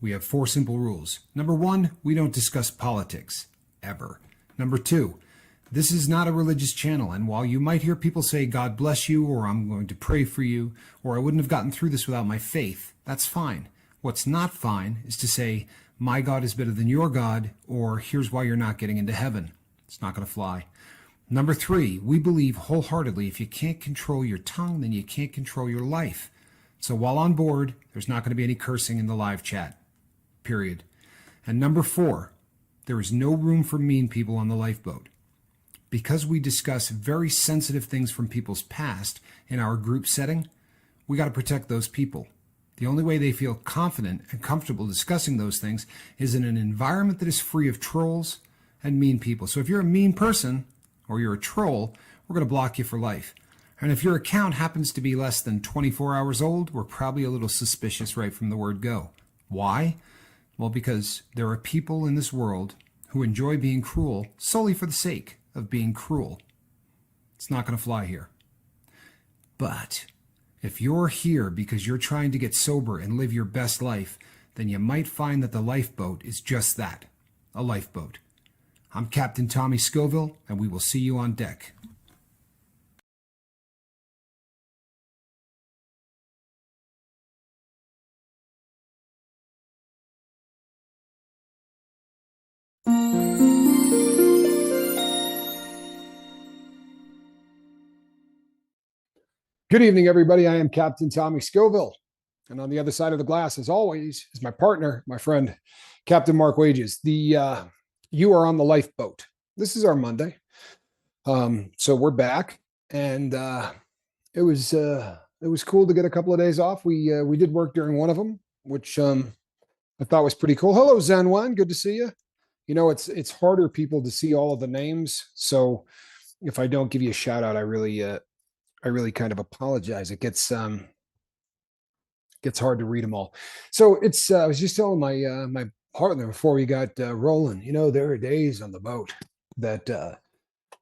We have 4 simple rules. Number 1, we don't discuss politics, ever. Number 2, this is not a religious channel, and while you might hear people say, God bless you, or I'm going to pray for you, or I wouldn't have gotten through this without my faith, that's fine. What's not fine is to say, my God is better than your God, or here's why you're not getting into heaven. It's not going to fly. Number 3, we believe wholeheartedly if you can't control your tongue, then you can't control your life. So while on board, there's not going to be any cursing in the live chat. Period. And number 4, there is no room for mean people on the lifeboat. Because we discuss very sensitive things from people's past in our group setting, we got to protect those people. The only way they feel confident and comfortable discussing those things is in an environment that is free of trolls and mean people. So if you're a mean person or you're a troll, we're going to block you for life. And if your account happens to be less than 24 hours old, we're probably a little suspicious right from the word go. Why? Well, because there are people in this world who enjoy being cruel solely for the sake of being cruel. It's not going to fly here. But if you're here because you're trying to get sober and live your best life, then you might find that the lifeboat is just that, a lifeboat. I'm Captain Tommy Scoville, and we will see you on deck. Good evening, everybody. I am Captain Tommy Scoville. And on the other side of the glass, as always, is my partner, my friend, Captain Mark Wages. You are on the lifeboat. This is our Monday. So we're back. And it was cool to get a couple of days off. We did work during one of them, which I thought was pretty cool. Hello, Zen One. Good to see you. You know, it's harder people to see all of the names. So if I don't give you a shout out, I really kind of apologize. It gets hard to read them all. So I was just telling my partner before we got rolling, you know, there are days on the boat that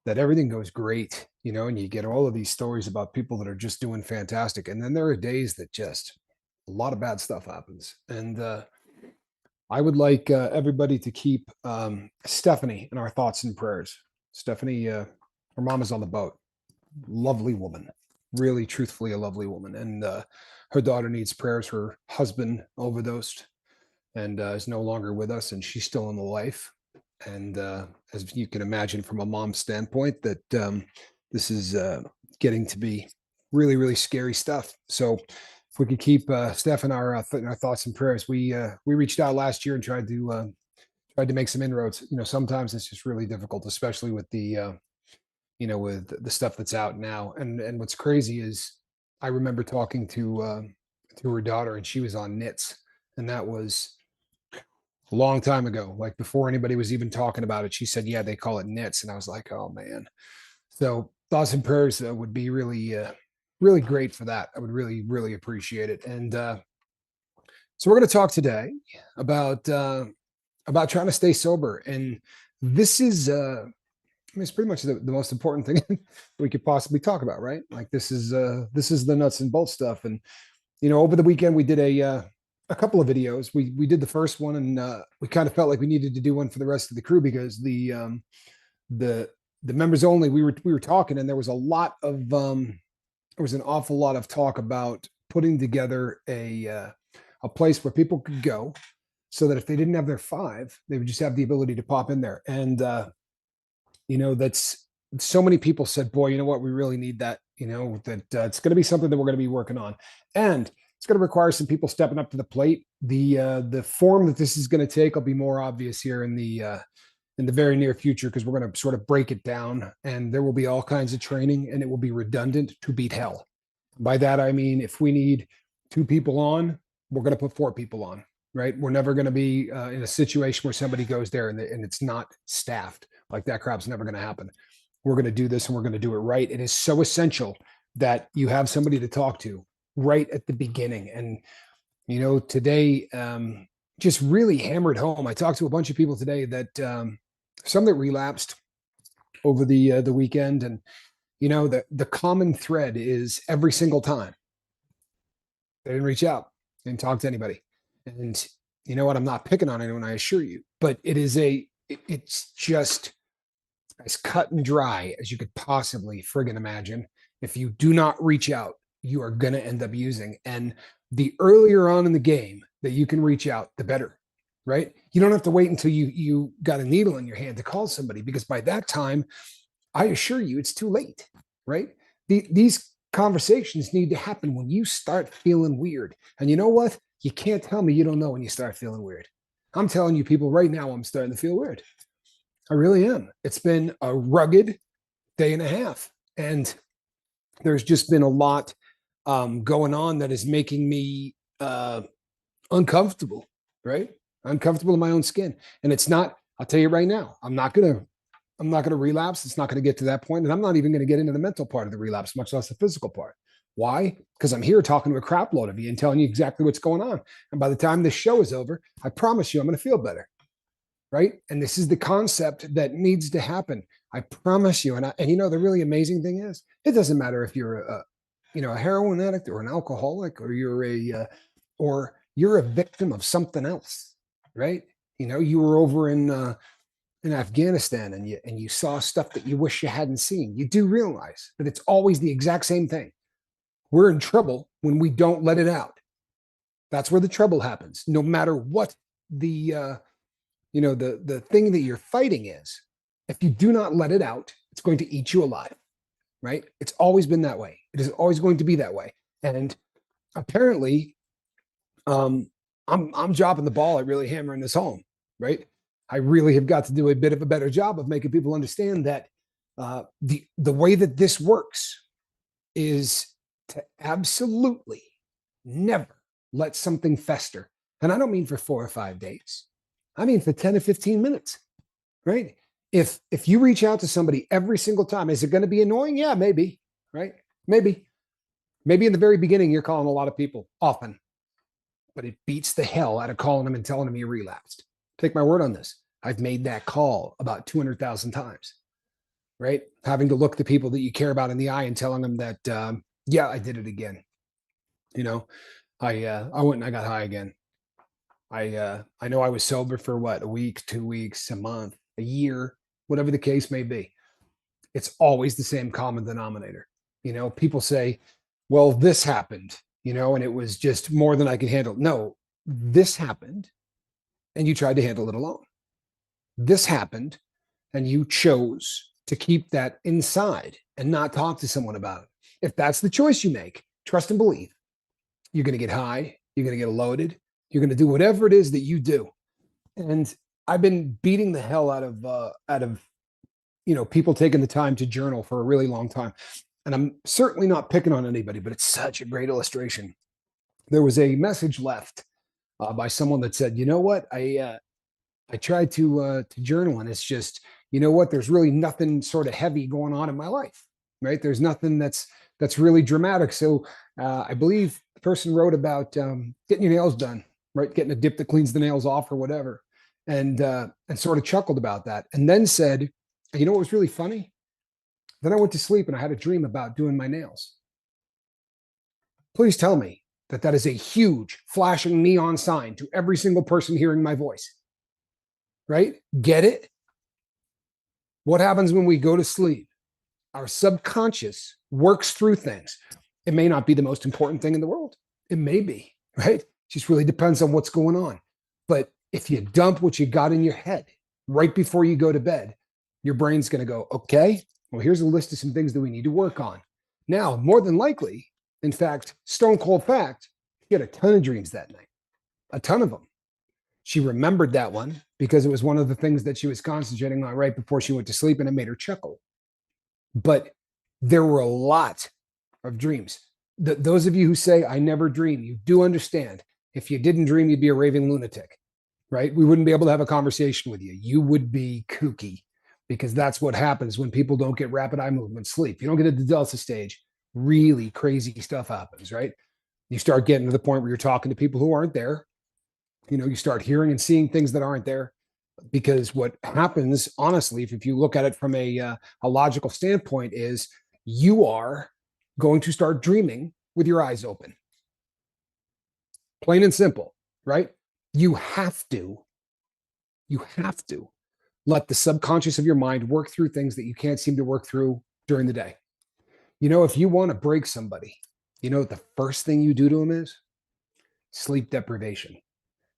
everything goes great, you know, and you get all of these stories about people that are just doing fantastic. And then there are days that just a lot of bad stuff happens. And I would like everybody to keep Stephanie in our thoughts and prayers. Stephanie, her mom is on the boat. Lovely woman, really truthfully a lovely woman. And her daughter needs prayers. Her husband overdosed and is no longer with us, and she's still in the life. And as you can imagine from a mom's standpoint, that this is getting to be really, really scary stuff. So if we could keep Steph in our thoughts and prayers. We reached out last year and tried to make some inroads. You know, sometimes it's just really difficult, especially with the with the stuff that's out now. And what's crazy is I remember talking to her daughter, and she was on NITS, and that was a long time ago, like before anybody was even talking about it. She said, yeah, they call it NITS. And I was like, oh man. So thoughts and prayers would be really, really great for that. I would really, really appreciate it. And so we're going to talk today about trying to stay sober. And this is, it's pretty much the most important thing we could possibly talk about, right? Like this is the nuts and bolts stuff. And, you know, over the weekend, we did a couple of videos. We did the first one, and we kind of felt like we needed to do one for the rest of the crew because the members only, we were talking, and there was an awful lot of talk about putting together a place where people could go so that if they didn't have their 5, they would just have the ability to pop in there. And, you know, that's so many people said, boy, you know what, we really need that, you know, that it's going to be something that we're going to be working on. And it's going to require some people stepping up to the plate. The form that this is going to take will be more obvious here in the very near future, because we're going to sort of break it down, and there will be all kinds of training, and it will be redundant to beat hell. By that, I mean, if we need 2 people on, we're going to put 4 people on, right? We're never going to be in a situation where somebody goes there and it's not staffed. Like that crap's never going to happen. We're going to do this, and we're going to do it right. It is so essential that you have somebody to talk to right at the beginning. And, you know, today just really hammered home. I talked to a bunch of people today that some that relapsed over the weekend. And, you know, the common thread is every single time they didn't reach out and talk to anybody. And You know what? I'm not picking on anyone, I assure you, but it's just as cut and dry as you could possibly friggin' imagine. If you do not reach out, you are going to end up using. And the earlier on in the game that you can reach out, the better, right? You don't have to wait until you got a needle in your hand to call somebody, because by that time, I assure you, it's too late, right? These conversations need to happen when you start feeling weird. And you know what? You can't tell me you don't know when you start feeling weird. I'm telling you, people, right now, I'm starting to feel weird. I really am. It's been a rugged day and a half. And there's just been a lot going on that is making me uncomfortable, right? Uncomfortable in my own skin. And it's not, I'll tell you right now, I'm not going to relapse. It's not going to get to that point. And I'm not even going to get into the mental part of the relapse, much less the physical part. Why? Because I'm here talking to a crap load of you and telling you exactly what's going on. And by the time this show is over, I promise you I'm going to feel better. Right. And this is the concept that needs to happen. I promise you. And you know, the really amazing thing is, it doesn't matter if you're a heroin addict or an alcoholic, or you're a victim of something else. Right. You know, you were over in Afghanistan and you saw stuff that you wish you hadn't seen. You do realize that it's always the exact same thing. We're in trouble when we don't let it out. That's where the trouble happens. No matter what the the thing that you're fighting is, if you do not let it out, it's going to eat you alive, right? It's always been that way. It is always going to be that way. And apparently, I'm dropping the ball at really hammering this home, right? I really have got to do a bit of a better job of making people understand that the way that this works is to absolutely never let something fester. And I don't mean for 4 or 5 days. I mean for 10 to 15 minutes, right? If you reach out to somebody every single time, is it going to be annoying? Yeah, maybe, right? Maybe in the very beginning, you're calling a lot of people often, but it beats the hell out of calling them and telling them you relapsed. Take my word on this. I've made that call about 200,000 times, right? Having to look the people that you care about in the eye and telling them that, yeah, I did it again. You know, I went and I got high again. I know I was sober for what, a week, 2 weeks, a month, a year, whatever the case may be. It's always the same common denominator. You know, people say, well, this happened, and it was just more than I could handle. No, this happened and you tried to handle it alone. This happened and you chose to keep that inside and not talk to someone about it. If that's the choice you make, trust and believe, you're going to get high, you're going to get loaded, you're going to do whatever it is that you do. And I've been beating the hell out of people taking the time to journal for a really long time. And I'm certainly not picking on anybody, but it's such a great illustration. There was a message left by someone that said, you know what, I tried to journal, and it's just, you know what, there's really nothing sort of heavy going on in my life, right? There's nothing that's really dramatic. So I believe the person wrote about getting your nails done, right? Getting a dip that cleans the nails off or whatever, and sort of chuckled about that, and then said, you know what was really funny? Then I went to sleep and I had a dream about doing my nails. Please tell me that that is a huge flashing neon sign to every single person hearing my voice, right? Get it? What happens when we go to sleep? Our subconscious works through things. It may not be the most important thing in the world. It may be, right? It just really depends on what's going on. But if you dump what you got in your head right before you go to bed, your brain's going to go, okay, well, here's a list of some things that we need to work on. Now, more than likely, in fact, stone cold fact, she had a ton of dreams that night, a ton of them. She remembered that one because it was one of the things that she was concentrating on right before she went to sleep, and it made her chuckle. But there were a lot of dreams. Those of you who say, I never dream, you do understand. If you didn't dream, you'd be a raving lunatic, right? We wouldn't be able to have a conversation with you. You would be kooky, because that's what happens when people don't get rapid eye movement sleep. You don't get to the delta stage, really crazy stuff happens, right? You start getting to the point where you're talking to people who aren't there. You start hearing and seeing things that aren't there, because what happens, honestly, if you look at it from a logical standpoint, is you are going to start dreaming with your eyes open. Plain and simple, right? You have to let the subconscious of your mind work through things that you can't seem to work through during the day. If you want to break somebody, what the first thing you do to them is? Sleep deprivation.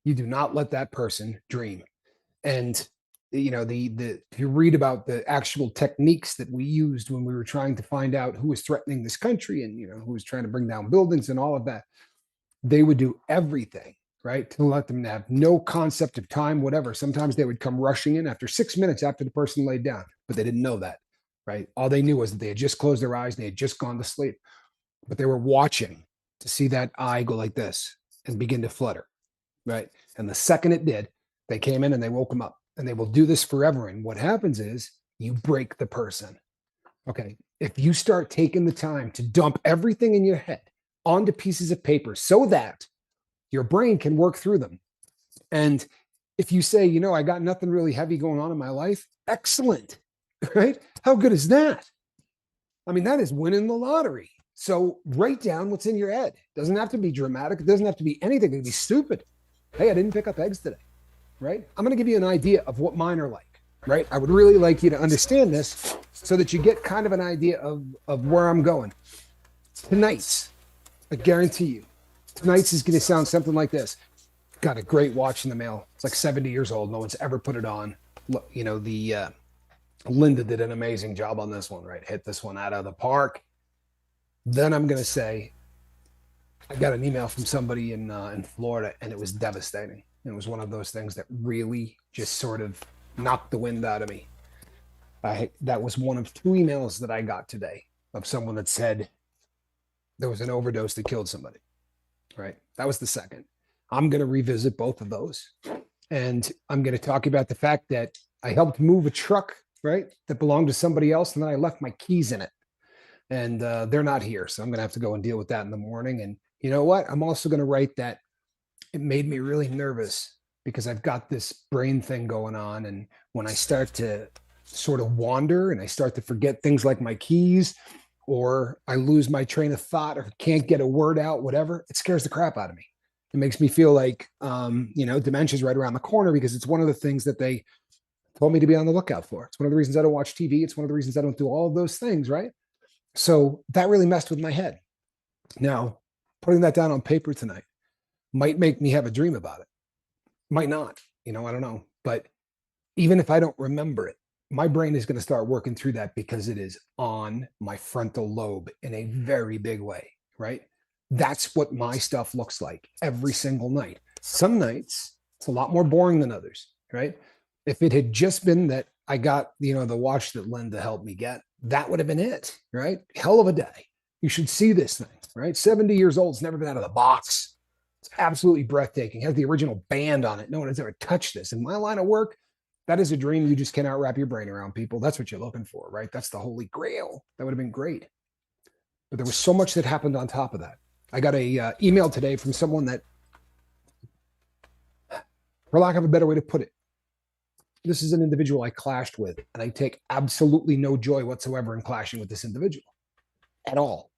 You do not let that person dream. And the if you read about the actual techniques that we used when we were trying to find out who was threatening this country and who was trying to bring down buildings and all of that, they would do everything, right, to let them have no concept of time, whatever. Sometimes they would come rushing in after 6 minutes after the person laid down, but they didn't know that, right? All they knew was that they had just closed their eyes and they had just gone to sleep, but they were watching to see that eye go like this and begin to flutter, right? And the second it did, they came in and they woke them up, and they will do this forever. And what happens is you break the person. Okay. If you start taking the time to dump everything in your head onto pieces of paper so that your brain can work through them. And if you say, I got nothing really heavy going on in my life, excellent, right? How good is that? I mean, that is winning the lottery. So write down what's in your head. It doesn't have to be dramatic. It doesn't have to be anything. It can be stupid. Hey, I didn't pick up eggs today, right? I'm going to give you an idea of what mine are like, right? I would really like you to understand this so that you get kind of an idea of where I'm going. Tonight's, I guarantee you, tonight's is going to sound something like this. Got a great watch in the mail. It's like 70 years old. No one's ever put it on. Look, Linda did an amazing job on this one, right? Hit this one out of the park. Then I'm going to say, I got an email from somebody in Florida, and it was devastating. It was one of those things that really just sort of knocked the wind out of me. That was one of 2 emails that I got today of someone that said there was an overdose that killed somebody, right? That was the second. I'm going to revisit both of those. And I'm going to talk about the fact that I helped move a truck, right, that belonged to somebody else. And then I left my keys in it. And they're not here. So I'm going to have to go and deal with that in the morning. And you know what? I'm also going to write that it made me really nervous because I've got this brain thing going on. And when I start to sort of wander and I start to forget things like my keys, or I lose my train of thought or can't get a word out, whatever, it scares the crap out of me. It makes me feel like, dementia is right around the corner because it's one of the things that they told me to be on the lookout for. It's one of the reasons I don't watch TV. It's one of the reasons I don't do all of those things, right? So that really messed with my head. Now, putting that down on paper tonight might make me have a dream about it. Might not, I don't know. But even if I don't remember it, my brain is going to start working through that because it is on my frontal lobe in a very big way, right? That's what my stuff looks like every single night. Some nights it's a lot more boring than others, right? If it had just been that I got, the watch that Linda helped me get, that would have been it, right? Hell of a day. You should see this thing, right? 70 years old. It's never been out of the box. It's absolutely breathtaking. It has the original band on it. No one has ever touched this. In my line of work, that is a dream you just cannot wrap your brain around, people. That's what you're looking for, right? That's the holy grail. That would have been great. But there was so much that happened on top of that. I got a email today from someone that, for lack of a better way to put it, this is an individual I clashed with, and I take absolutely no joy whatsoever in clashing with this individual at all.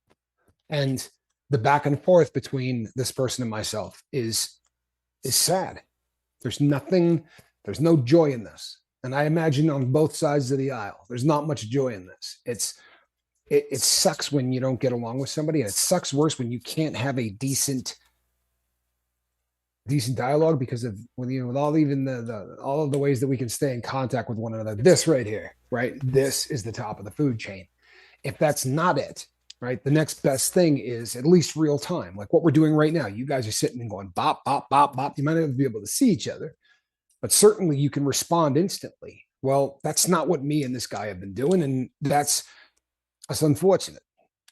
And the back and forth between this person and myself is sad. There's no joy in this. And I imagine on both sides of the aisle, there's not much joy in this. It sucks when you don't get along with somebody, and it sucks worse when you can't have a decent dialogue because of with all even all of the ways that we can stay in contact with one another. This right here, right? This is the top of the food chain. If that's not it, right, the next best thing is at least real time, like what we're doing right now. You guys are sitting and going bop, bop, bop, bop. You might not be able to see each other, but certainly you can respond instantly. Well, that's not what me and this guy have been doing, and that's unfortunate,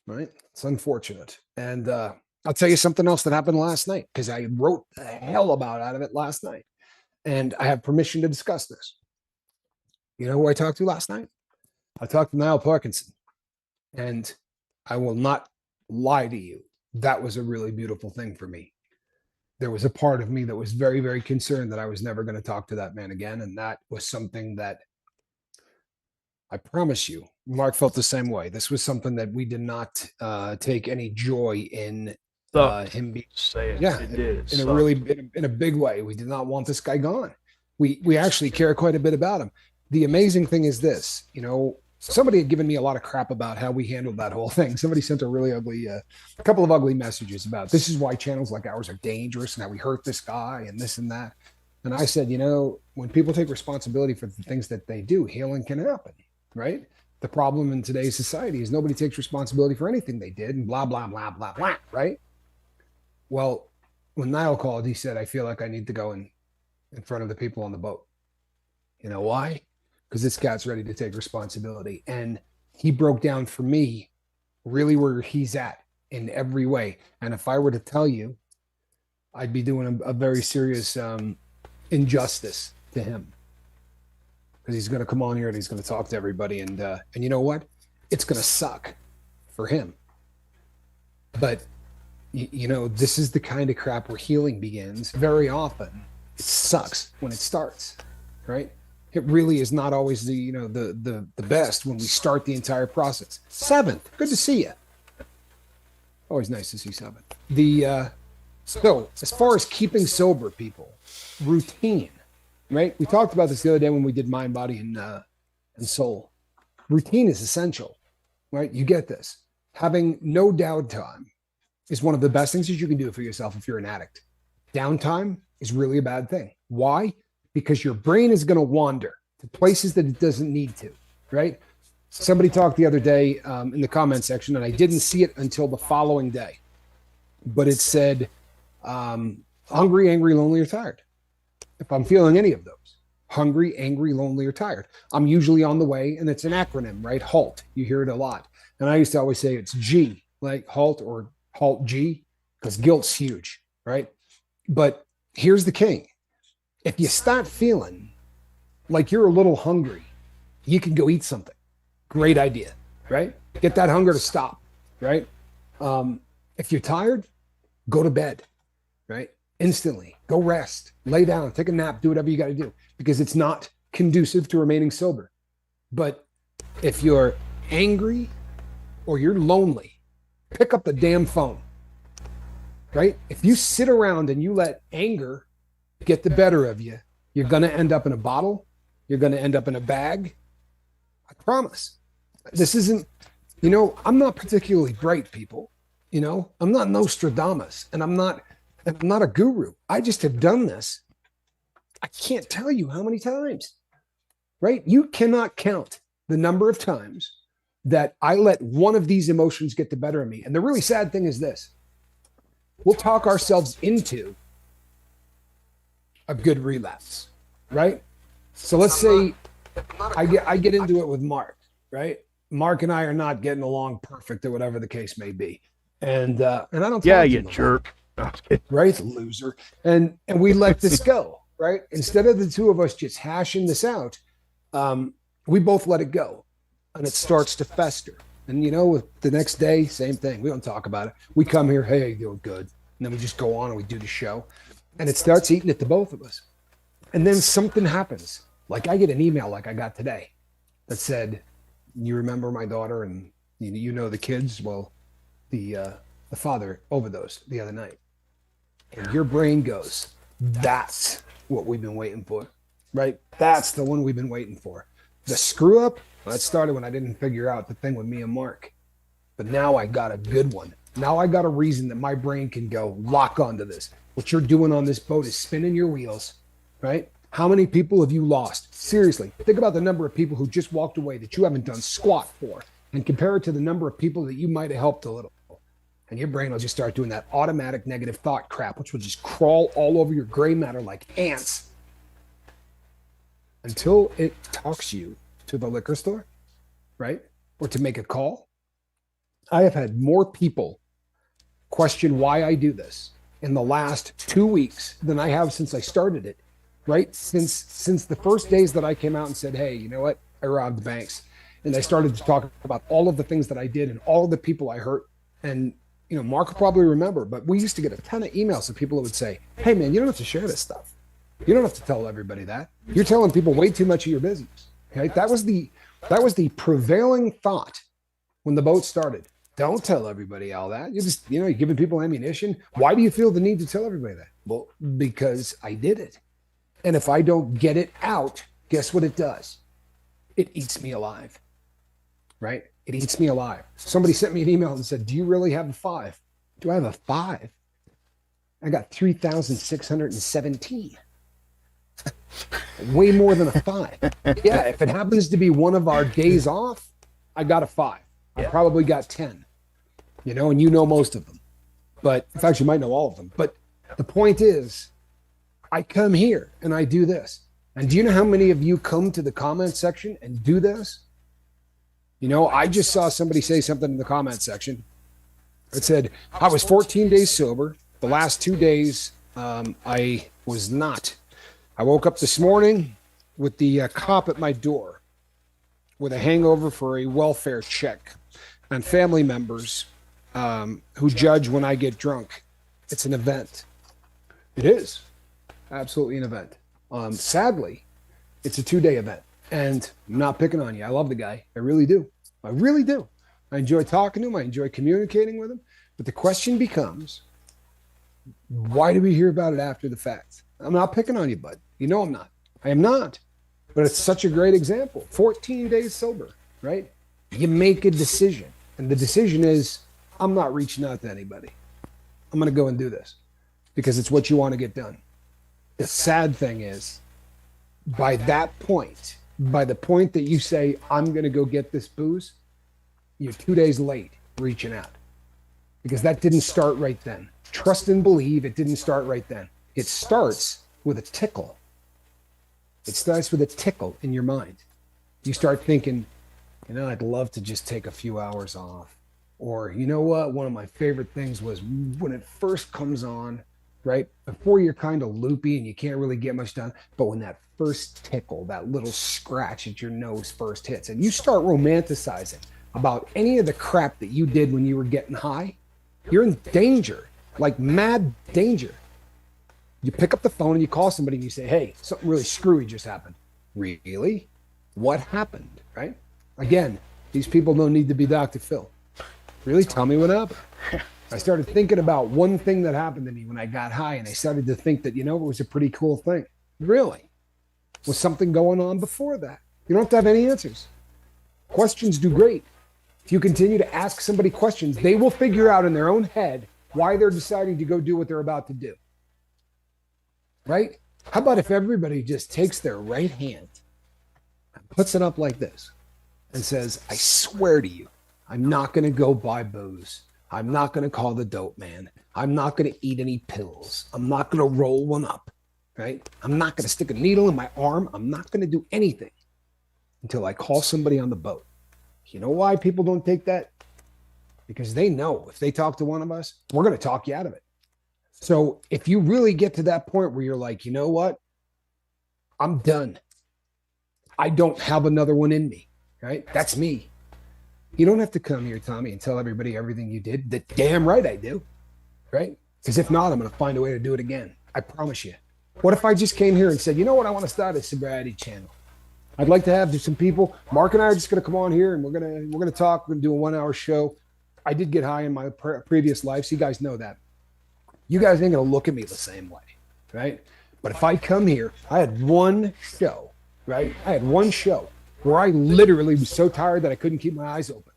right? It's unfortunate. And I'll tell you something else that happened last night, because I wrote the hell about out of it last night, and I have permission to discuss this. You know who I talked to last night? I talked to Niall Parkinson, and I will not lie to you. That was a really beautiful thing for me. There was a part of me that was very, very concerned that I was never going to talk to that man again. And that was something that I promise you, Mark felt the same way. This was something that we did not take any joy in him being, Say it. yeah, It did. It in a sucked. really in a big way. We did not want this guy gone. We actually care quite a bit about him. The amazing thing is this, somebody had given me a lot of crap about how we handled that whole thing. Somebody sent a really ugly, a couple of ugly messages about this is why channels like ours are dangerous and how we hurt this guy and this and that. And I said, when people take responsibility for the things that they do, healing can happen, right? The problem in today's society is nobody takes responsibility for anything they did and blah, blah, blah, blah, blah, right? Well, when Niall called, he said, I feel like I need to go in front of the people on the boat. You know why? Because this cat's ready to take responsibility. And he broke down for me really where he's at in every way. And if I were to tell you, I'd be doing a very serious injustice to him. Because he's going to come on here and he's going to talk to everybody. And you know what? It's going to suck for him. But, this is the kind of crap where healing begins. Very often, it sucks when it starts, right? It really is not always the best when we start the entire process. Seventh, good to see you. Always nice to see Seventh. So as far as keeping sober, people, routine, right? We talked about this the other day when we did mind, body, and soul. Routine is essential, right? You get this. Having no downtime is one of the best things that you can do for yourself if you're an addict. Downtime is really a bad thing. Why? Because your brain is going to wander to places that it doesn't need to, right? Somebody talked the other day in the comment section, and I didn't see it until the following day, but it said, hungry, angry, lonely, or tired. If I'm feeling any of those, hungry, angry, lonely, or tired, I'm usually on the way, and it's an acronym, right? HALT. You hear it a lot. And I used to always say it's G, like HALT or HALT G, because guilt's huge, right? But here's the king. If you start feeling like you're a little hungry, you can go eat something. Great idea, right? Get that hunger to stop, right? If you're tired, go to bed, right? Instantly, go rest, lay down, take a nap, do whatever you got to do, because it's not conducive to remaining sober. But if you're angry or you're lonely, pick up the damn phone, right? If you sit around and you let anger get the better of you, you're going to end up in a bottle. You're going to end up in a bag. I promise. This isn't, I'm not particularly bright, people. I'm not Nostradamus, and I'm not a guru. I just have done this. I can't tell you how many times, right? You cannot count the number of times that I let one of these emotions get the better of me. And the really sad thing is this. We'll talk ourselves into a good relapse, right? So let's say I get into it with Mark, right? Mark and I are not getting along perfect or whatever the case may be. And I don't Yeah, talk to you him about jerk. it, right? Loser. And we let this go, right? Instead of the two of us just hashing this out, we both let it go. And it starts to fester. And with the next day, same thing. We don't talk about it. We come here, hey, you doing good. And then we just go on and we do the show. And it starts eating at the both of us. And then something happens. Like I get an email like I got today that said, you remember my daughter and the kids? Well, the father overdosed the other night. And your brain goes, that's what we've been waiting for, right? That's the one we've been waiting for. The screw up, well, that started when I didn't figure out the thing with me and Mark. But now I got a good one. Now I got a reason that my brain can go lock onto this. What you're doing on this boat is spinning your wheels, right? How many people have you lost? Seriously, think about the number of people who just walked away that you haven't done squat for, and compare it to the number of people that you might have helped a little. And your brain will just start doing that automatic negative thought crap, which will just crawl all over your gray matter like ants until it talks you to the liquor store, right? Or to make a call. I have had more people question why I do this in the last 2 weeks than I have since I started it, right? Since the first days that I came out and said, hey, you know what? I robbed banks. And I started to talk about all of the things that I did and all of the people I hurt. And, Mark will probably remember, but we used to get a ton of emails of people that would say, hey, man, you don't have to share this stuff. You don't have to tell everybody that. You're telling people way too much of your business. Okay? That was the prevailing thought when the boat started. Don't tell everybody all that. You're giving people ammunition. Why do you feel the need to tell everybody that? Well, because I did it. And if I don't get it out, guess what it does? It eats me alive, right? It eats me alive. Somebody sent me an email and said, do you really have a 5? Do I have a 5? I got 3,617. Way more than a 5. Yeah, if it happens to be one of our days off, I got a 5. I probably got 10, and you know most of them. But in fact, you might know all of them. But the point is, I come here and I do this. And do you know how many of you come to the comment section and do this? I just saw somebody say something in the comment section. It said, I was 14 days sober. The last 2 days, I was not. I woke up this morning with the cop at my door with a hangover for a welfare check and family members who judge when I get drunk. It's an event. It is absolutely an event. Sadly, it's a 2-day event, and I'm not picking on you. I love the guy. I really do. I really do. I enjoy talking to him. I enjoy communicating with him. But the question becomes, why do we hear about it after the fact? I'm not picking on you, bud. You know I'm not. I am not. But it's such a great example. 14 days sober, right? You make a decision. And the decision is, I'm not reaching out to anybody. I'm going to go and do this because it's what you want to get done. The sad thing is, by that point, by the point that you say, I'm going to go get this booze, you're 2 days late reaching out because that didn't start right then. Trust and believe it didn't start right then. It starts with a tickle. It starts with a tickle in your mind. You start thinking, I'd love to just take a few hours off. Or, you know what? One of my favorite things was when it first comes on, right? Before you're kind of loopy and you can't really get much done. But when that first tickle, that little scratch at your nose first hits, and you start romanticizing about any of the crap that you did when you were getting high, you're in danger, like mad danger. You pick up the phone and you call somebody and you say, hey, something really screwy just happened. Really? What happened, right? Again, these people don't need to be Dr. Phil. Really? Tell me what happened. I started thinking about one thing that happened to me when I got high, and I started to think that, it was a pretty cool thing. Really? Was something going on before that? You don't have to have any answers. Questions do great. If you continue to ask somebody questions, they will figure out in their own head why they're deciding to go do what they're about to do. Right? How about if everybody just takes their right hand and puts it up like this and says, I swear to you, I'm not going to go buy booze. I'm not going to call the dope man. I'm not going to eat any pills. I'm not going to roll one up, right? I'm not going to stick a needle in my arm. I'm not going to do anything until I call somebody on the boat. You know why people don't take that? Because they know if they talk to one of us, we're going to talk you out of it. So if you really get to that point where you're like, you know what? I'm done. I don't have another one in me, right? That's me. You don't have to come here, Tommy, and tell everybody everything you did. The damn right I do, right? Because if not, I'm going to find a way to do it again. I promise you. What if I just came here and said, you know what? I want to start a sobriety channel. I'd like to have some people. Mark and I are just going to come on here and we're going to talk. We're going to do a 1-hour show. I did get high in my previous lives. You guys know that. You guys ain't going to look at me the same way, right? But if I come here, I had one show, right? I had one show where I literally was so tired that I couldn't keep my eyes open.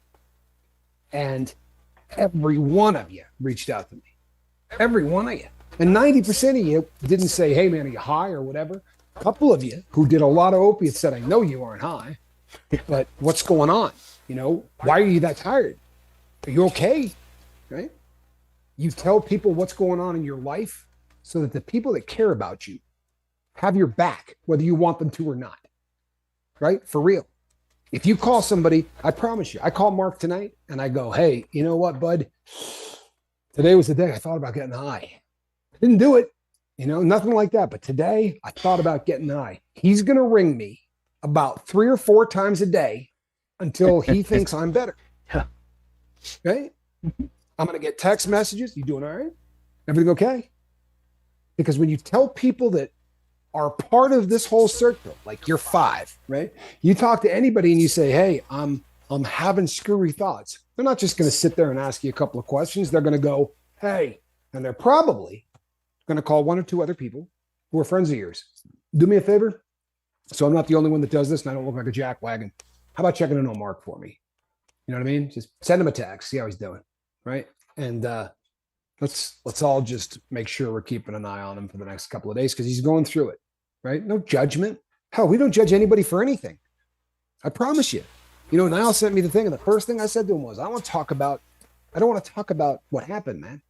And every one of you reached out to me. Every one of you. And 90% of you didn't say, hey, man, are you high or whatever? A couple of you who did a lot of opiates said, I know you aren't high, but what's going on? Why are you that tired? Are you okay? Right? You tell people what's going on in your life so that the people that care about you have your back, whether you want them to or not. Right? For real. If you call somebody, I promise you, I call Mark tonight and I go, hey, you know what, bud? Today was the day I thought about getting high. I didn't do it, nothing like that. But today I thought about getting high. He's going to ring me about 3 or 4 times a day until he thinks I'm better. Right? I'm going to get text messages. You doing all right? Everything okay? Because when you tell people that are part of this whole circle, like you're 5, right? You talk to anybody and you say, hey, I'm having screwy thoughts. They're not just going to sit there and ask you a couple of questions. They're going to go, hey, and they're probably going to call one or two other people who are friends of yours. Do me a favor. So I'm not the only one that does this and I don't look like a jackwagon. How about checking in on Mark for me? You know what I mean? Just send him a text, see how he's doing, right? And let's all just make sure we're keeping an eye on him for the next couple of days because he's going through it, right? No judgment. Hell, we don't judge anybody for anything. I promise you. You know, Niall sent me the thing, and the first thing I said to him was, I don't want to talk about what happened, man.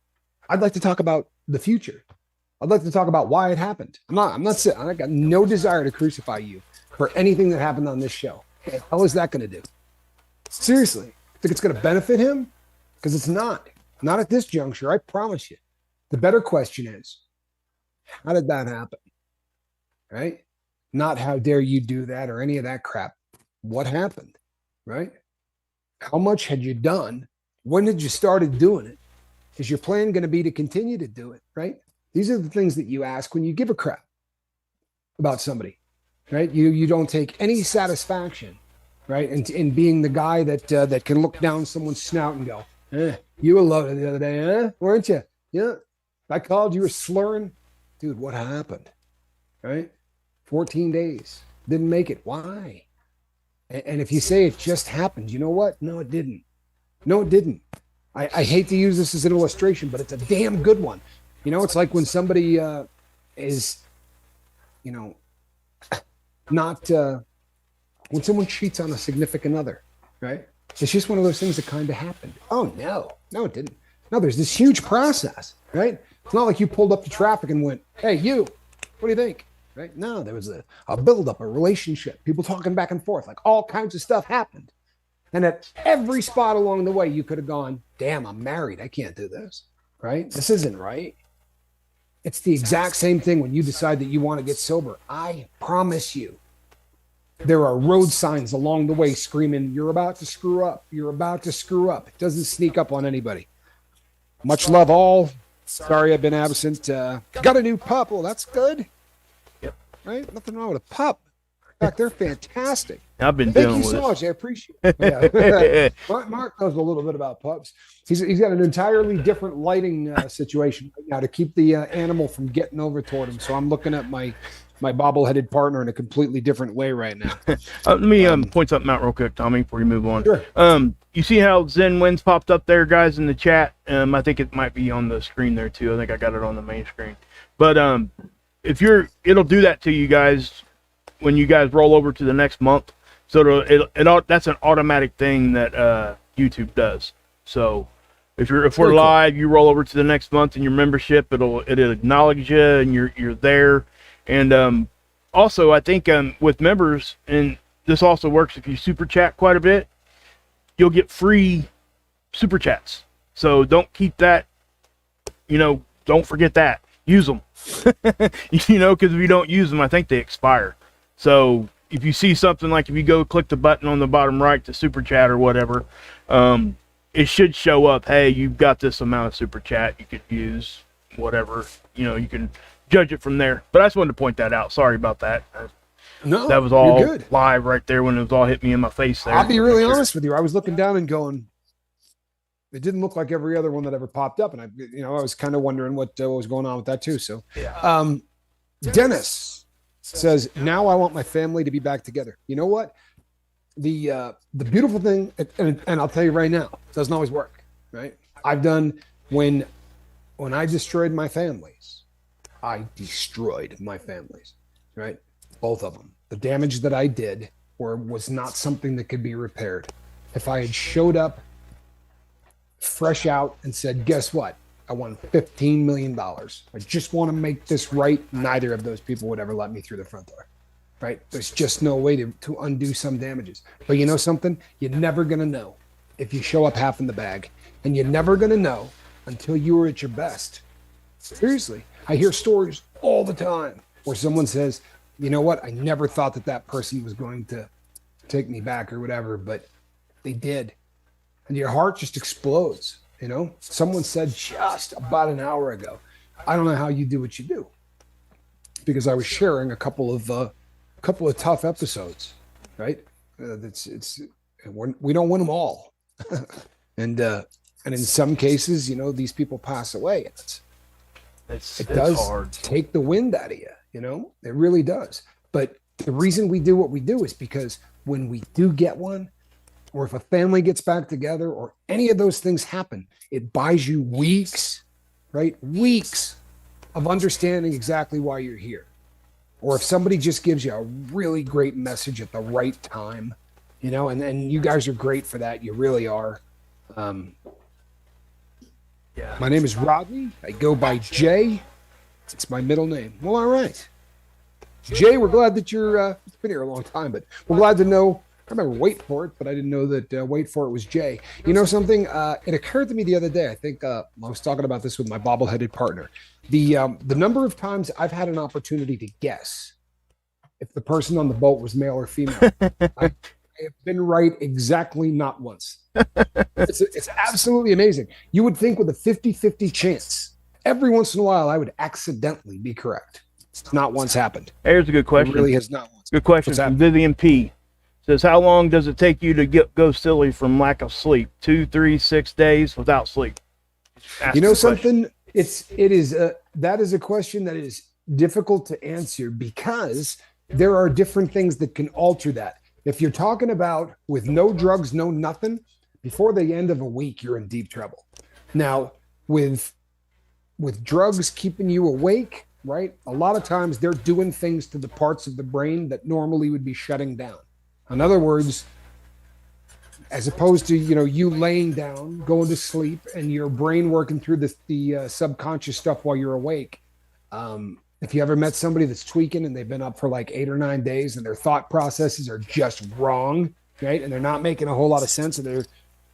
I'd like to talk about the future. I'd like to talk about why it happened. I got no desire to crucify you for anything that happened on this show. What the hell is that going to do? Seriously, think it's going to benefit him? Because it's not. Not at this juncture, I promise you. The better question is, how did that happen? Right? Not how dare you do that or any of that crap. What happened? Right? How much had you done? When did you started doing it? Is your plan going to be to continue to do it? Right? These are the things that you ask when you give a crap about somebody. Right? You don't take any satisfaction, right? In being the guy that can look down someone's snout and go, you were loaded the other day, weren't you? Yeah. I called, you were slurring. Dude, what happened? Right? 14 days. Didn't make it. Why? And if you say it just happened, you know what? No, it didn't. No, it didn't. I hate to use this as an illustration, but it's a damn good one. You know, it's like when somebody is, you know, not, when someone cheats on a significant other, right? It's just one of those things that kind of happened. Oh, no, it didn't. No, there's this huge process, right? It's not like you pulled up to traffic and went, hey, you, what do you think? Right? No, there was a buildup, a relationship, people talking back and forth, like all kinds of stuff happened. And at every spot along the way, you could have gone, damn, I'm married. I can't do this, right? This isn't right. It's the exact same thing when you decide that you want to get sober. I promise you, there are road signs along the way screaming, you're about to screw up. You're about to screw up. It doesn't sneak up on anybody. Much love all. Sorry I've been absent. Got a new pup. Well, that's good. Yep. Right? Nothing wrong with a pup. In fact, they're fantastic. I've been Thank dealing you with so it. much. I appreciate it. Yeah. Mark knows a little bit about pups. He's got an entirely different lighting situation right now to keep the animal from getting over toward him. So I'm looking at my bobble-headed partner in a completely different way right now. Let me point something out real quick, Tommy, before you move on. Sure. You see how Zen Wins popped up there, guys, in the chat? I think it might be on the screen there too. I think I got it on the main screen. But it'll do that to you guys when you guys roll over to the next month. So that's an automatic thing that YouTube does. So if we're live, you roll over to the next month in your membership, it'll acknowledge you and you're there. And also, I think with members, and this also works if you super chat quite a bit, you'll get free super chats. So don't keep that, don't forget that. Use them, because if you don't use them, I think they expire. So if you see something like if you go click the button on the bottom right to super chat or whatever, it should show up, hey, you've got this amount of super chat you could use, whatever, you can judge it from there. But I just wanted to point that out. Sorry about that. No, that was all live right there when it was all hit me in my face there. I'll be really honest with you. I was looking down and going, it didn't look like every other one that ever popped up. And I was kind of wondering what was going on with that too. So, yeah. Dennis says, now I want my family to be back together. You know what? The beautiful thing, and I'll tell you right now, it doesn't always work, right? I've done, when I destroyed my families, I destroyed my families, right? Both of them. The damage that I did was not something that could be repaired. If I had showed up fresh out and said, guess what? I won $15 million. I just want to make this right. Neither of those people would ever let me through the front door, right? There's just no way to undo some damages. But you know something? You're never going to know if you show up half in the bag. And you're never going to know until you are at your best. Seriously. I hear stories all the time where someone says, you know what? I never thought that person was going to take me back or whatever, but they did. And your heart just explodes. Someone said just about an hour ago, I don't know how you do what you do, because I was sharing a couple of tough episodes, right? and we don't win them all. And in some cases, you know, these people pass away. It does hard. take the wind out of you, you know, it really does. But the reason we do what we do is because when we do get one, or if a family gets back together, or any of those things happen, it buys you weeks, right? Weeks of understanding exactly why you're here. Or if somebody just gives you a really great message at the right time, you know, and you guys are great for that. You really are. Yeah. My name is Rodney. I go by Jay. It's my middle name. Well, all right. Jay, we're glad that you're, it's been here a long time, but we're glad to know. I remember Wait For It, but I didn't know that Wait For It was Jay. You know something? It occurred to me the other day. I think I was talking about this with my bobbleheaded partner. The number of times I've had an opportunity to guess if the person on the boat was male or female. I have been right exactly not once. It's absolutely amazing. You would think with a 50-50 chance, every once in a while, I would accidentally be correct. It's not once happened. Here's a good question. It really has not once. Good question from Vivian P. Says, how long does it take you to go silly from lack of sleep? 2, 3, 6 days without sleep? You know something? That is a question that is difficult to answer because there are different things that can alter that. If you're talking about with no drugs, no nothing, before the end of a week, you're in deep trouble. Now, with drugs keeping you awake, right? A lot of times they're doing things to the parts of the brain that normally would be shutting down. In other words, as opposed to, you know, you laying down, going to sleep, and your brain working through the subconscious stuff while you're awake. If you ever met somebody that's tweaking and they've been up for like 8 or 9 days and their thought processes are just wrong, right? And they're not making a whole lot of sense. And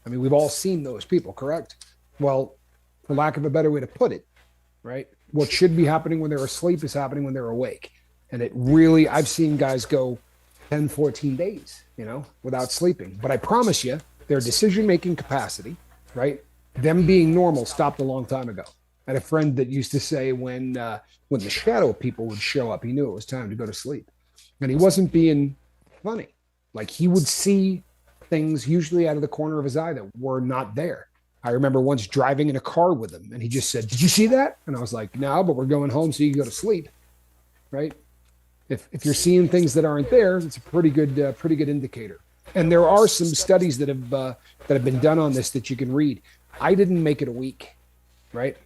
we've all seen those people, correct? Well, for lack of a better way to put it, right? What should be happening when they're asleep is happening when they're awake. And it really, I've seen guys go 10, 14 days, you know, without sleeping. But I promise you, their decision-making capacity, right? Them being normal stopped a long time ago. I had a friend that used to say when the shadow people would show up, he knew it was time to go to sleep. And he wasn't being funny. Like he would see things usually out of the corner of his eye that were not there. I remember once driving in a car with him and he just said, "Did you see that?" And I was like, "No, but we're going home so you can go to sleep." Right? If you're seeing things that aren't there, it's a pretty good indicator. And there are some studies that have been done on this that you can read. I didn't make it a week, right?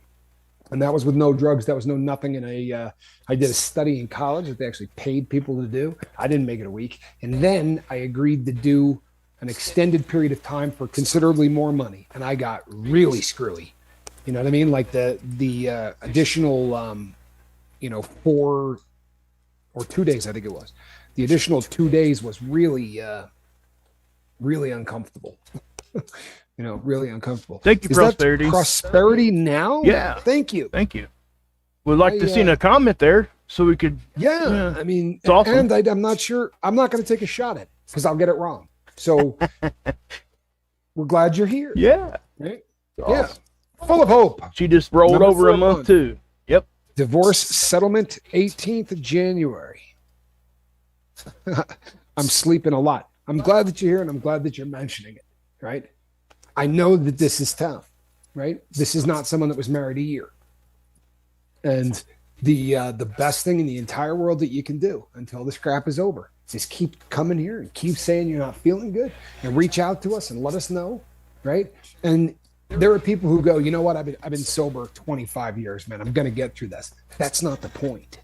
And that was with no drugs. That was no nothing. I did a study in college that they actually paid people to do. I didn't make it a week. And then I agreed to do an extended period of time for considerably more money. And I got really screwy. You know what I mean? Like the additional, 4 or 2 days, I think it was. The additional 2 days was really, really uncomfortable. Really uncomfortable. Thank you, Prosperity. That Prosperity now? Yeah. Thank you. Thank you. We'd like to see a comment there so we could. Yeah. I mean, it's awesome. And I'm not sure. I'm not going to take a shot at it because I'll get it wrong. So we're glad you're here. Yeah. Right? Awesome. Yeah. Full of hope. She just rolled over a month too. Yep. Divorce settlement 18th of January. I'm sleeping a lot. I'm glad that you're here and I'm glad that you're mentioning it. Right? I know that this is tough, right? This is not someone that was married a year. And the best thing in the entire world that you can do until this crap is over is keep coming here and keep saying you're not feeling good and reach out to us and let us know, right? And there are people who go, you know what? I've been sober 25 years, man. I'm going to get through this. That's not the point.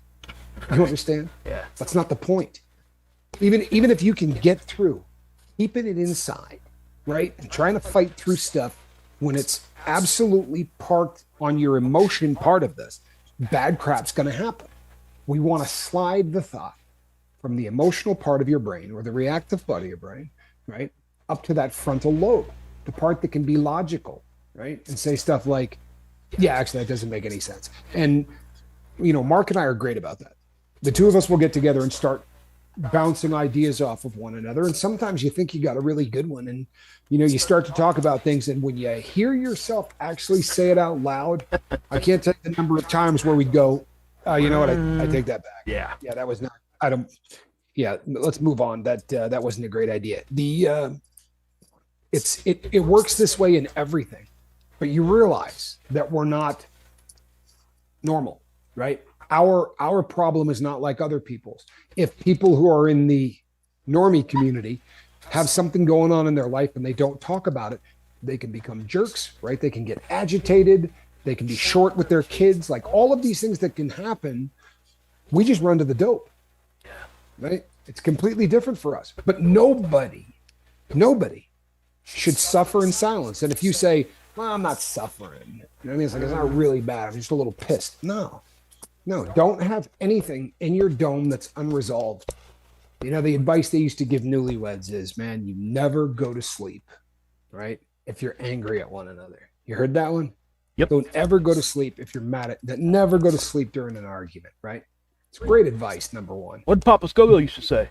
You understand? Yeah. That's not the point. Even if you can get through, keeping it inside, right? And trying to fight through stuff when it's absolutely parked on your emotion part of this, bad crap's going to happen. We want to slide the thought from the emotional part of your brain or the reactive part of your brain, right? Up to that frontal lobe, the part that can be logical, right? And say stuff like, yeah, actually, that doesn't make any sense. And, Mark and I are great about that. The two of us will get together and start bouncing ideas off of one another. And sometimes you think you got a really good one. And, you start to talk about things. And when you hear yourself actually say it out loud, I can't tell you the number of times where we'd go, you know what? I take that back. Yeah. Yeah, that was not, let's move on. That wasn't a great idea. it works this way in everything, but you realize that we're not normal, right? Our problem is not like other people's. If people who are in the normie community have something going on in their life and they don't talk about it, they can become jerks, right? They can get agitated. They can be short with their kids. Like all of these things that can happen, we just run to the dope, right? It's completely different for us. But nobody should suffer in silence. And if you say, well, I'm not suffering, you know what I mean? It's like, it's not really bad. I'm just a little pissed. No, don't have anything in your dome that's unresolved. You know, the advice they used to give newlyweds is, man, you never go to sleep, right? If you're angry at one another. You heard that one? Yep. Don't ever go to sleep if you're mad at that. Never go to sleep during an argument, right? It's great advice, number one. What did Papa Scoville used to say?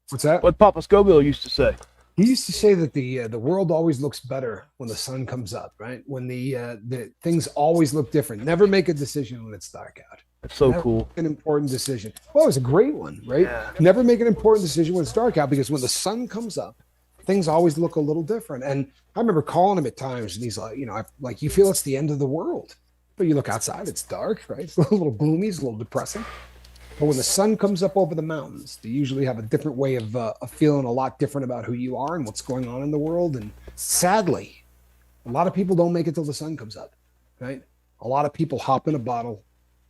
What's that? What Papa Scoville used to say? He used to say that the world always looks better when the sun comes up, right? When the things always look different. Never make a decision when it's dark out. That's so Never cool. An important decision. Well, it was a great one, right? Yeah. Never make an important decision when it's dark out, because when the sun comes up, things always look a little different. And I remember calling him at times, and he's like, you know, like, you feel it's the end of the world, but you look outside, it's dark, right? It's a little gloomy, it's a little depressing. But when the sun comes up over the mountains, they usually have a different way of feeling a lot different about who you are and what's going on in the world. And sadly, a lot of people don't make it till the sun comes up, right? A lot of people hop in a bottle,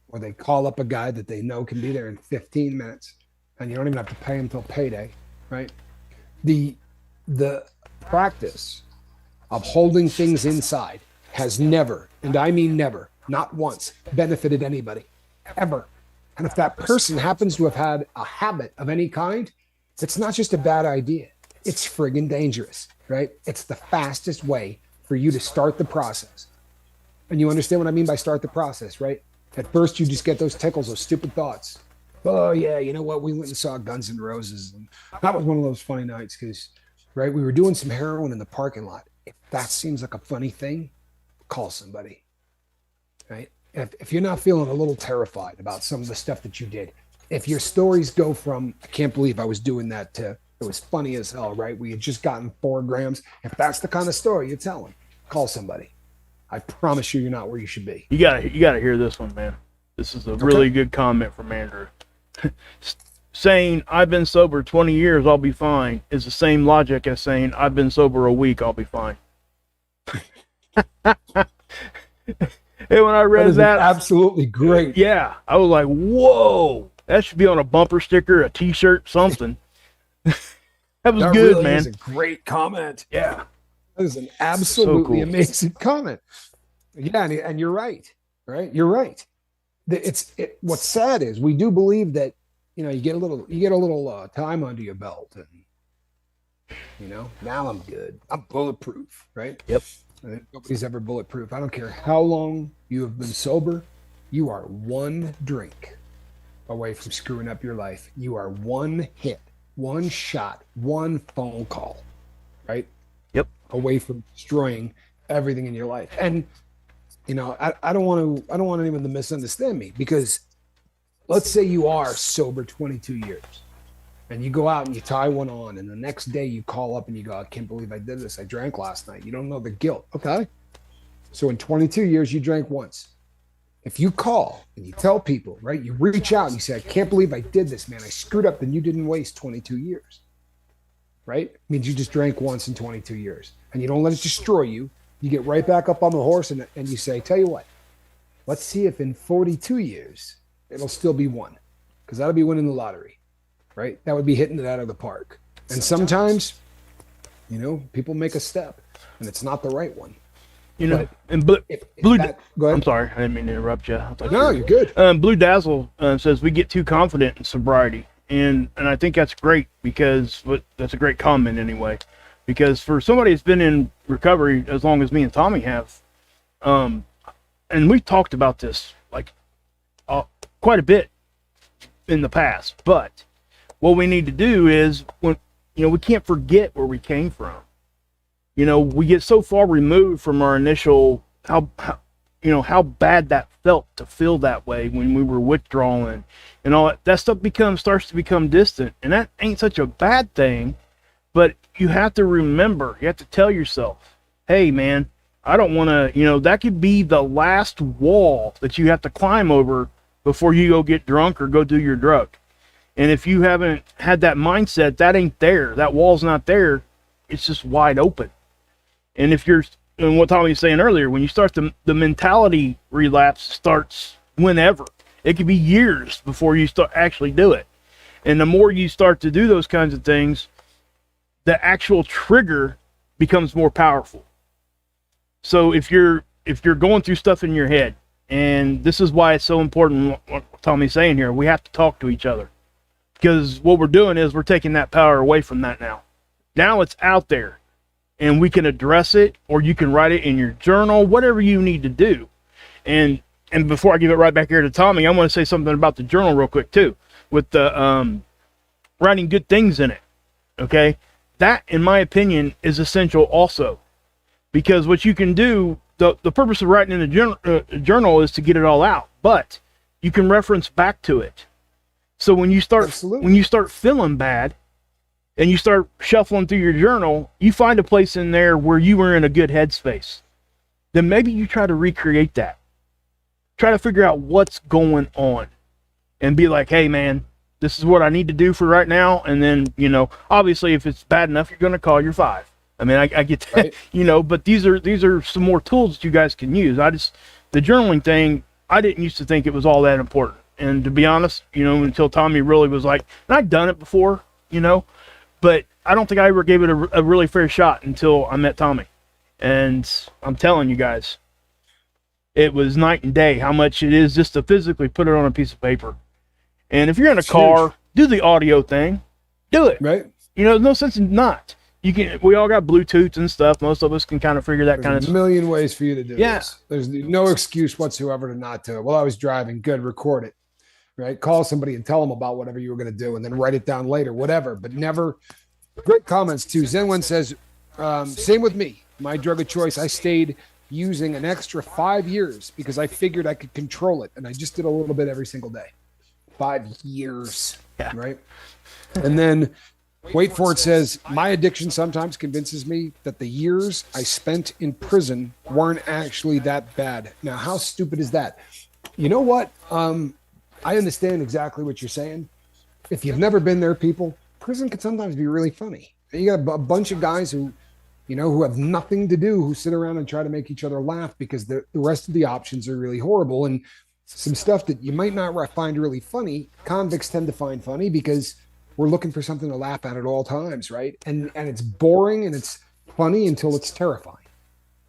or they call up a guy that they know can be there in 15 minutes, and you don't even have to pay him till payday, right? The practice of holding things inside has never, and I mean never, not once, benefited anybody, ever. And if that person happens to have had a habit of any kind, it's not just a bad idea. It's friggin' dangerous, right? It's the fastest way for you to start the process. And you understand what I mean by start the process, right? At first, you just get those tickles, those stupid thoughts. Oh, yeah, you know what? We went and saw Guns N' Roses. And that was one of those funny nights because, right, we were doing some heroin in the parking lot. If that seems like a funny thing, call somebody, right? If you're not feeling a little terrified about some of the stuff that you did, if your stories go from, I can't believe I was doing that, to it was funny as hell, right? We had just gotten 4 grams. If that's the kind of story you're telling, call somebody. I promise you, you're not where you should be. You gotta hear this one, man. This is a really good comment from Andrew. Saying I've been sober 20 years, I'll be fine, is the same logic as saying I've been sober a week, I'll be fine. And when I read that, absolutely great. Yeah, I was like, whoa, that should be on a bumper sticker, a T-shirt, something. That was good, really man. Is a great comment. Yeah. That is an absolutely So cool. amazing comment. Yeah, and you're right. Right? You're right. What's sad is we do believe that, you know, you get a little time under your belt, and you know, now I'm good. I'm bulletproof, right? Yep. Nobody's ever bulletproof. I don't care how long you have been sober. You are one drink away from screwing up your life. You are one hit, one shot, one phone call, right? Yep. Away from destroying everything in your life. And you know, I don't want anyone to misunderstand me, because let's say you are sober 22 years and you go out and you tie one on, and the next day you call up and you go, I can't believe I did this. I drank last night. You don't know the guilt. Okay. So in 22 years, you drank once. If you call and you tell people, right, you reach out and you say, I can't believe I did this, man. I screwed up. Then you didn't waste 22 years, right? It means you just drank once in 22 years, and you don't let it destroy you. You get right back up on the horse and you say, tell you what, let's see if in 42 years, it'll still be one, because that'll be winning the lottery, right? That would be hitting it out of the park. And sometimes, you know, people make a step and it's not the right one. You know, But and go ahead. I'm sorry, I didn't mean to interrupt you. No, you're good. Blue Dazzle says we get too confident in sobriety, and I think that's great, because that's a great comment anyway. Because for somebody that's been in recovery as long as me and Tommy have, and we've talked about this like quite a bit in the past, but what we need to do is, when you know, we can't forget where we came from. You know, we get so far removed from our initial how bad that felt to feel that way when we were withdrawing and all that stuff starts to become distant, and that ain't such a bad thing. But you have to remember, you have to tell yourself, hey, man, I don't want to, that could be the last wall that you have to climb over before you go get drunk or go do your drug. And if you haven't had that mindset, that ain't there. That wall's not there. It's just wide open. And and what Tommy was saying earlier, when you start the mentality relapse starts whenever. It could be years before you actually do it. And the more you start to do those kinds of things, the actual trigger becomes more powerful. So if you're going through stuff in your head, and this is why it's so important what Tommy's saying here, we have to talk to each other. Because what we're doing is we're taking that power away from that now. Now it's out there, and we can address it, or you can write it in your journal, whatever you need to do. And before I give it right back here to Tommy, I want to say something about the journal real quick too, with the writing good things in it. Okay, that, in my opinion, is essential also, because what you can do, the purpose of writing in a journal is to get it all out, but you can reference back to it. So when you start feeling bad and you start shuffling through your journal, you find a place in there where you were in a good headspace. Then maybe you try to recreate that. Try to figure out what's going on and be like, hey man, this is what I need to do for right now. And then, obviously if it's bad enough, you're going to call your 5. I mean, I get that, right. But these are some more tools that you guys can use. The journaling thing, I didn't used to think it was all that important. And to be honest, until Tommy really was like, and I'd done it before, but I don't think I ever gave it a really fair shot until I met Tommy. And I'm telling you guys, it was night and day how much it is just to physically put it on a piece of paper. And if you're in a car, do the audio thing, do it. Right. There's no sense in not. We all got Bluetooth and stuff. Most of us can kind of figure that kind of stuff. There's a million ways for you to do this. There's no excuse whatsoever to not do it. Well, I was driving. Good. Record it. Right. Call somebody and tell them about whatever you were going to do and then write it down later, whatever, but never. Great comments too. Zenwin says, same with me. My drug of choice, I stayed using an extra 5 years because I figured I could control it. And I just did a little bit every single day. 5 years. Yeah. Right. And then Wait for it says, my addiction sometimes convinces me that the years I spent in prison weren't actually that bad. Now, how stupid is that? You know what? I understand exactly what you're saying. If you've never been there, people, prison can sometimes be really funny. You got a bunch of guys who, who have nothing to do, who sit around and try to make each other laugh because the rest of the options are really horrible. And some stuff that you might not find really funny, convicts tend to find funny because we're looking for something to laugh at all times, right? And it's boring and it's funny until it's terrifying.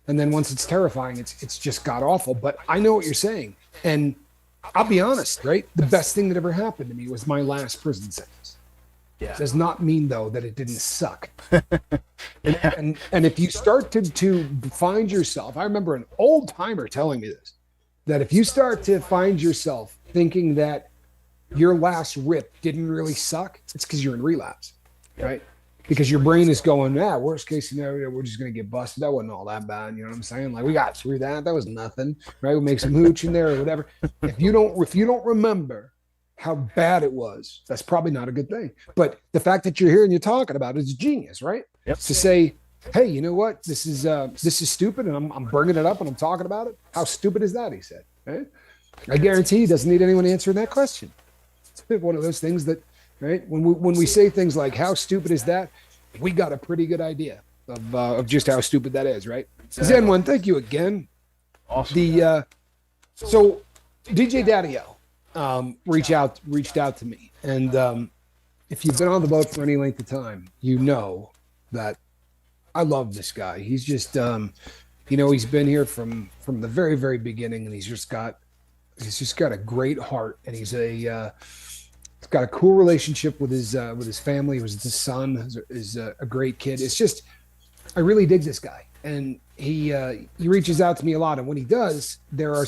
And then once it's terrifying, it's just god awful. But I know what you're saying. And I'll be honest, right? The best thing that ever happened to me was my last prison sentence. Yeah. Does not mean though that it didn't suck. and if you start to find yourself, I remember an old timer telling me this, that if you start to find yourself thinking that your last rip didn't really suck, it's because you're in relapse, right? Because your brain is going, worst case scenario, we're just going to get busted. That wasn't all that bad. You know what I'm saying? Like, we got through that. That was nothing, right? We'll make some hooch in there or whatever. If you don't remember how bad it was, that's probably not a good thing. But the fact that you're here and you're talking about it is genius, right? Yep. To say, hey, you know what? This is stupid, and I'm bringing it up and I'm talking about it. How stupid is that? He said. Right? I guarantee he doesn't need anyone answering that question. It's one of those things that, right? When we say things like, how stupid is that? We got a pretty good idea of just how stupid that is, right? Exactly. Zen one, thank you again. Awesome. So DJ Daddy-O reached out to me, and if you've been on the boat for any length of time, you know that I love this guy. He's just he's been here from the very, very beginning, and he's just got a great heart, and he's got a cool relationship with his family. With his son is a great kid. It's just, I really dig this guy, and he reaches out to me a lot. And when he does, there are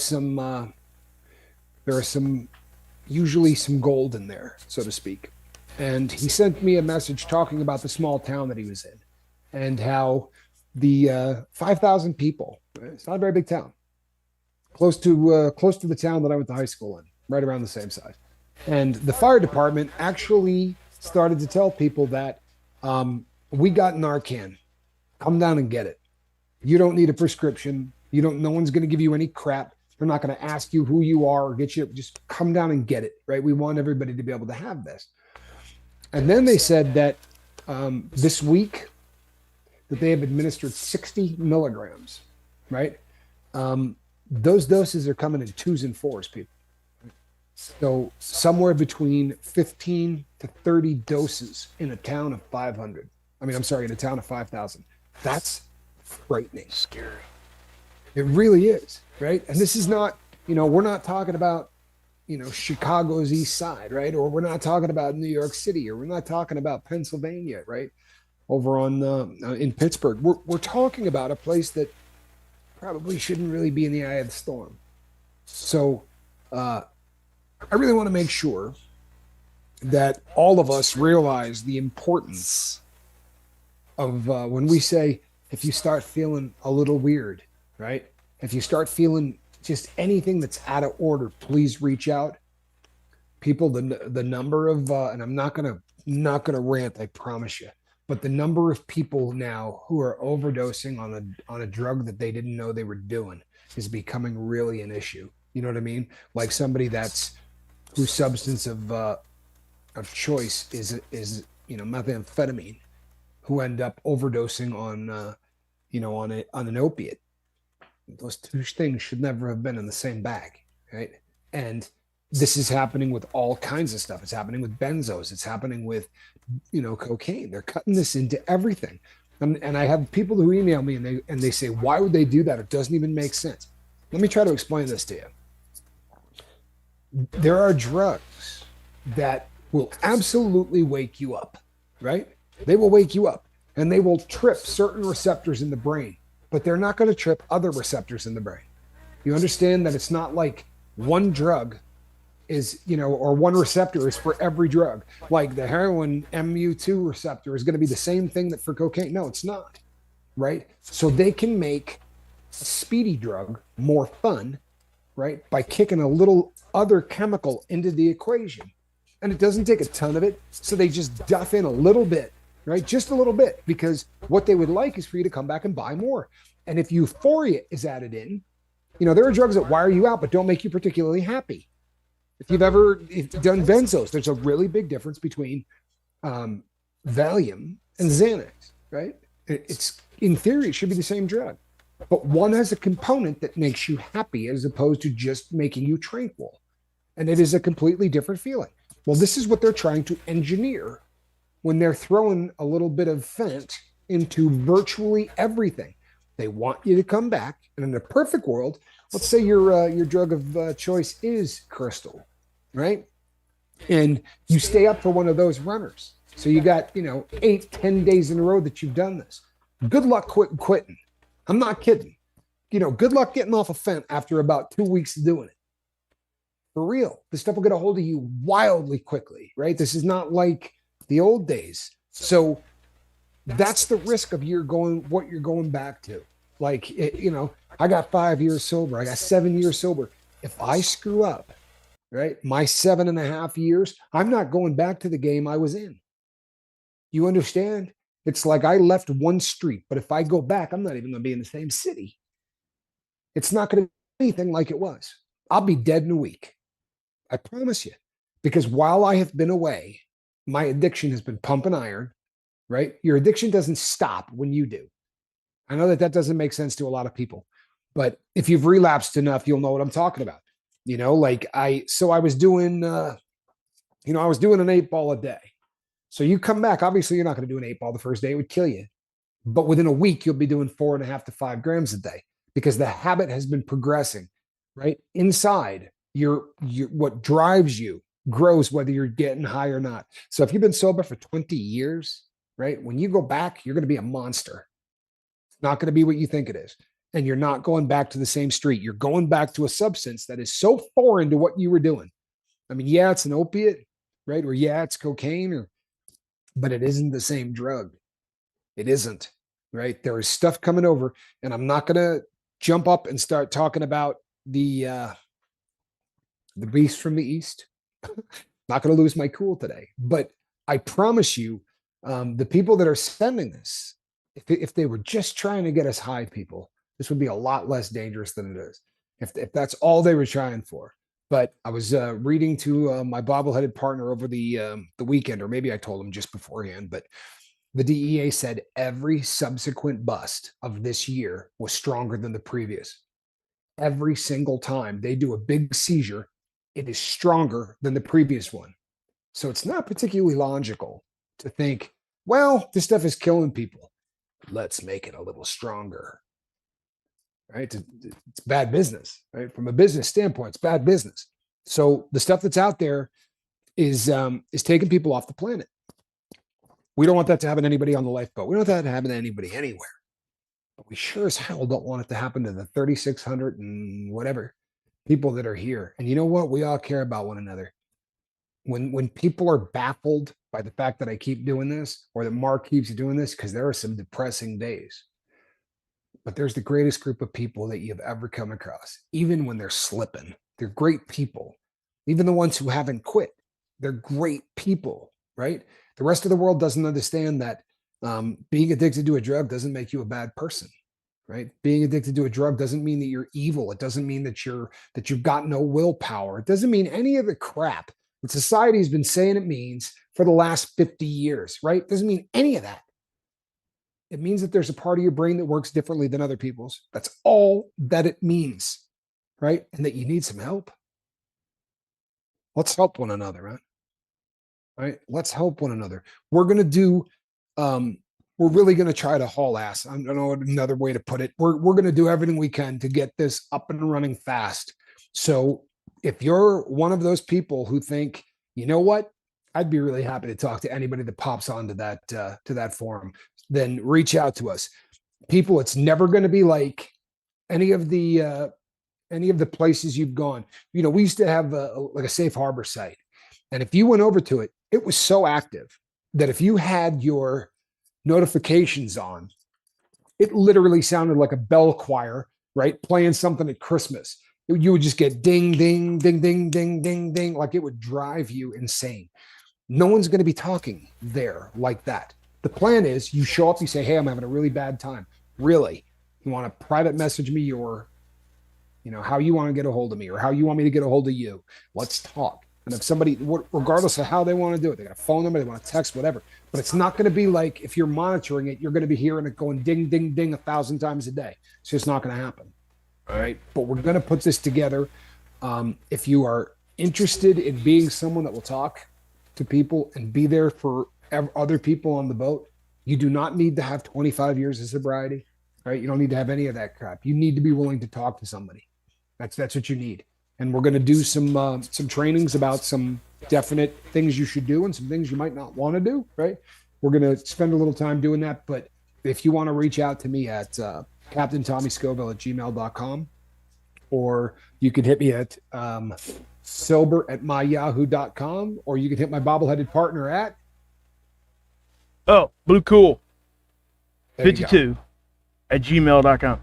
usually some gold in there, so to speak. And he sent me a message talking about the small town that he was in, and how the 5,000 people. It's not a very big town. Close to the town that I went to high school in, right around the same size. And the fire department actually started to tell people that, we got Narcan. Come down and get it. You don't need a prescription. No one's going to give you any crap. They're not going to ask you who you are or get you. Just come down and get it, right? We want everybody to be able to have this. And then they said that this week that they have administered 60 milligrams, right? Those doses are coming in 2s and 4s, people. So somewhere between 15 to 30 doses in a town of 500. I mean, I'm sorry, in a town of 5,000. That's frightening. Scary. It really is, right? And this is not, we're not talking about, Chicago's east side, right? Or we're not talking about New York City, or we're not talking about Pennsylvania, right? Over on in Pittsburgh. We're talking about a place that probably shouldn't really be in the eye of the storm. So I really want to make sure that all of us realize the importance of when we say, if you start feeling a little weird, right? If you start feeling just anything that's out of order, please reach out. People, the number of and I'm not gonna rant, I promise you, but the number of people now who are overdosing on a drug that they didn't know they were doing is becoming really an issue. You know what I mean? Like somebody whose substance of choice is methamphetamine, who end up overdosing on on an opiate. Those two things should never have been in the same bag, right? And this is happening with all kinds of stuff. It's happening with benzos. It's happening with, cocaine. They're cutting this into everything. And I have people who email me and they say, why would they do that? It doesn't even make sense. Let me try to explain this to you. There are drugs that will absolutely wake you up, right? They will wake you up and they will trip certain receptors in the brain, but they're not going to trip other receptors in the brain. You understand that it's not like one drug is, or one receptor is for every drug. Like the heroin MU2 receptor is going to be the same thing that for cocaine. No, it's not, right? So they can make a speedy drug more fun, right? By kicking a little other chemical into the equation. And it doesn't take a ton of it. So they just duff in a little bit, right? Just a little bit, because what they would like is for you to come back and buy more. And if Euphoria is added in, there are drugs that wire you out, but don't make you particularly happy. If you've ever done benzos, there's a really big difference between Valium and Xanax, right? It's, in theory, it should be the same drug. But one has a component that makes you happy as opposed to just making you tranquil. And it is a completely different feeling. Well, this is what they're trying to engineer when they're throwing a little bit of fent into virtually everything. They want you to come back. And in a perfect world, let's say your drug of choice is crystal, right? And you stay up for one of those runners. So you got, 8-10 days in a row that you've done this. Good luck quitting. I'm not kidding. Good luck getting off a fent after about 2 weeks of doing it. For real. This stuff will get a hold of you wildly quickly, right? This is not like the old days. So that's the risk of what you're going back to. Like, I got 5 years sober. I got 7 years sober. If I screw up, right, my 7.5 years, I'm not going back to the game I was in. You understand? It's like I left one street, but if I go back, I'm not even going to be in the same city. It's not going to be anything like it was. I'll be dead in a week. I promise you. Because while I have been away, my addiction has been pumping iron, right? Your addiction doesn't stop when you do. I know that doesn't make sense to a lot of people, but if you've relapsed enough, you'll know what I'm talking about. I was doing, I was doing an 8-ball a day. So you come back, obviously you're not going to do an 8-ball the first day, it would kill you. But within a week, you'll be doing 4.5 to 5 grams a day because the habit has been progressing, right? Inside, what drives you grows whether you're getting high or not. So if you've been sober for 20 years, right? When you go back, you're going to be a monster. It's not going to be what you think it is. And you're not going back to the same street. You're going back to a substance that is so foreign to what you were doing. I mean, yeah, it's an opiate, right? Or yeah, it's cocaine, but it isn't the same drug. It isn't, right? There is stuff coming over, and I'm not going to jump up and start talking about the beast from the east. Not going to lose my cool today, but I promise you, The people that are sending this, if they were just trying to get us high people, this would be a lot less dangerous than it is. If that's all they were trying for. But I was reading to my bobbleheaded partner over the weekend, or maybe I told him just beforehand. But the DEA said every subsequent bust of this year was stronger than the previous. Every single time they do a big seizure, it is stronger than the previous one. So it's not particularly logical to think, well, this stuff is killing people. Let's make it a little stronger. Right? It's bad business, right? From a business standpoint, it's bad business. So the stuff that's out there is taking people off the planet. We don't want that to happen to anybody on the lifeboat. We don't want that to happen to anybody anywhere. But we sure as hell don't want it to happen to the 3,600 and whatever people that are here. And you know what? We all care about one another. When people are baffled by the fact that I keep doing this, or that Mark keeps doing this, because there are some depressing days. But there's the greatest group of people that you've ever come across, even when they're slipping. They're great people. Even the ones who haven't quit, they're great people, right? The rest of the world doesn't understand that being addicted to a drug doesn't make you a bad person, right? Being addicted to a drug doesn't mean that you're evil. It doesn't mean that you've got no willpower. It doesn't mean any of the crap that society has been saying it means for the last 50 years, right? It doesn't mean any of that. It means that there's a part of your brain that works differently than other people's. That's all that it means, right? And that you need some help. Let's help one another, right? Right? Let's help one another. We're going to do, we're really going to try to haul ass. I don't know another way to put it. We're going to do everything we can to get this up and running fast. So if you're one of those people who think, you know what, I'd be really happy to talk to anybody that pops onto that forum, then reach out to us. People, it's never going to be like any of the places you've gone. You know, we used to have like a safe harbor site. And if you went over to it, it was so active that if you had your notifications on, it literally sounded like a bell choir, right? Playing something at Christmas. You would just get ding, ding, ding, ding, ding, ding, ding. Like it would drive you insane. No one's going to be talking there like that. The plan is you show up, you say, hey, I'm having a really bad time. Really? You want to private message me, or, you know, how you want to get a hold of me, or how you want me to get a hold of you? Let's talk. And if somebody, regardless of how they want to do it, they got a phone number, they want to text, whatever. But it's not going to be like, if you're monitoring it, you're going to be hearing it going ding, ding, ding 1,000 times a day. It's just not going to happen. All right. But we're going to put this together. If you are interested in being someone that will talk to people and be there for other people on the boat, you do not need to have 25 years of sobriety, right? You don't need to have any of that crap. You need to be willing to talk to somebody. That's what you need. And we're going to do some trainings about some definite things you should do and some things you might not want to do, right? We're going to spend a little time doing that. But if you want to reach out to me at CaptainTommyScoville@gmail.com, or you could hit me at sober@myyahoo.com, or you can hit my bobbleheaded partner at Blue Cool 52 at gmail.com.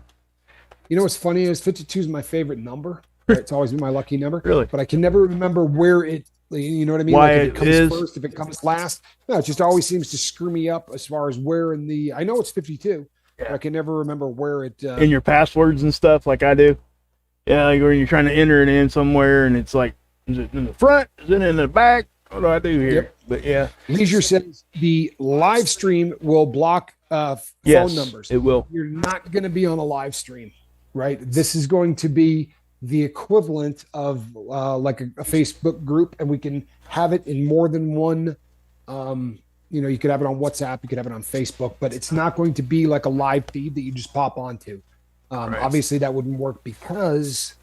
You know what's funny is 52 is my favorite number. Right? It's always been my lucky number. Really? But I can never remember where it, you know what I mean? Why like if it comes is first, if it comes last. No, it just always seems to screw me up as far as where in the, I know it's 52, but I can never remember where it. In your passwords and stuff like I do. Yeah, like when you're trying to enter it in somewhere and it's like, is it in the front? Is it in the back? What do I do here? Yep. But yeah. Leisure says the live stream will block phone numbers. It will. You're not going to be on a live stream, right? This is going to be the equivalent of like a Facebook group, and we can have it in more than one. You know, you could have it on WhatsApp, you could have it on Facebook, but it's not going to be like a live feed that you just pop onto. Right. Obviously, that wouldn't work because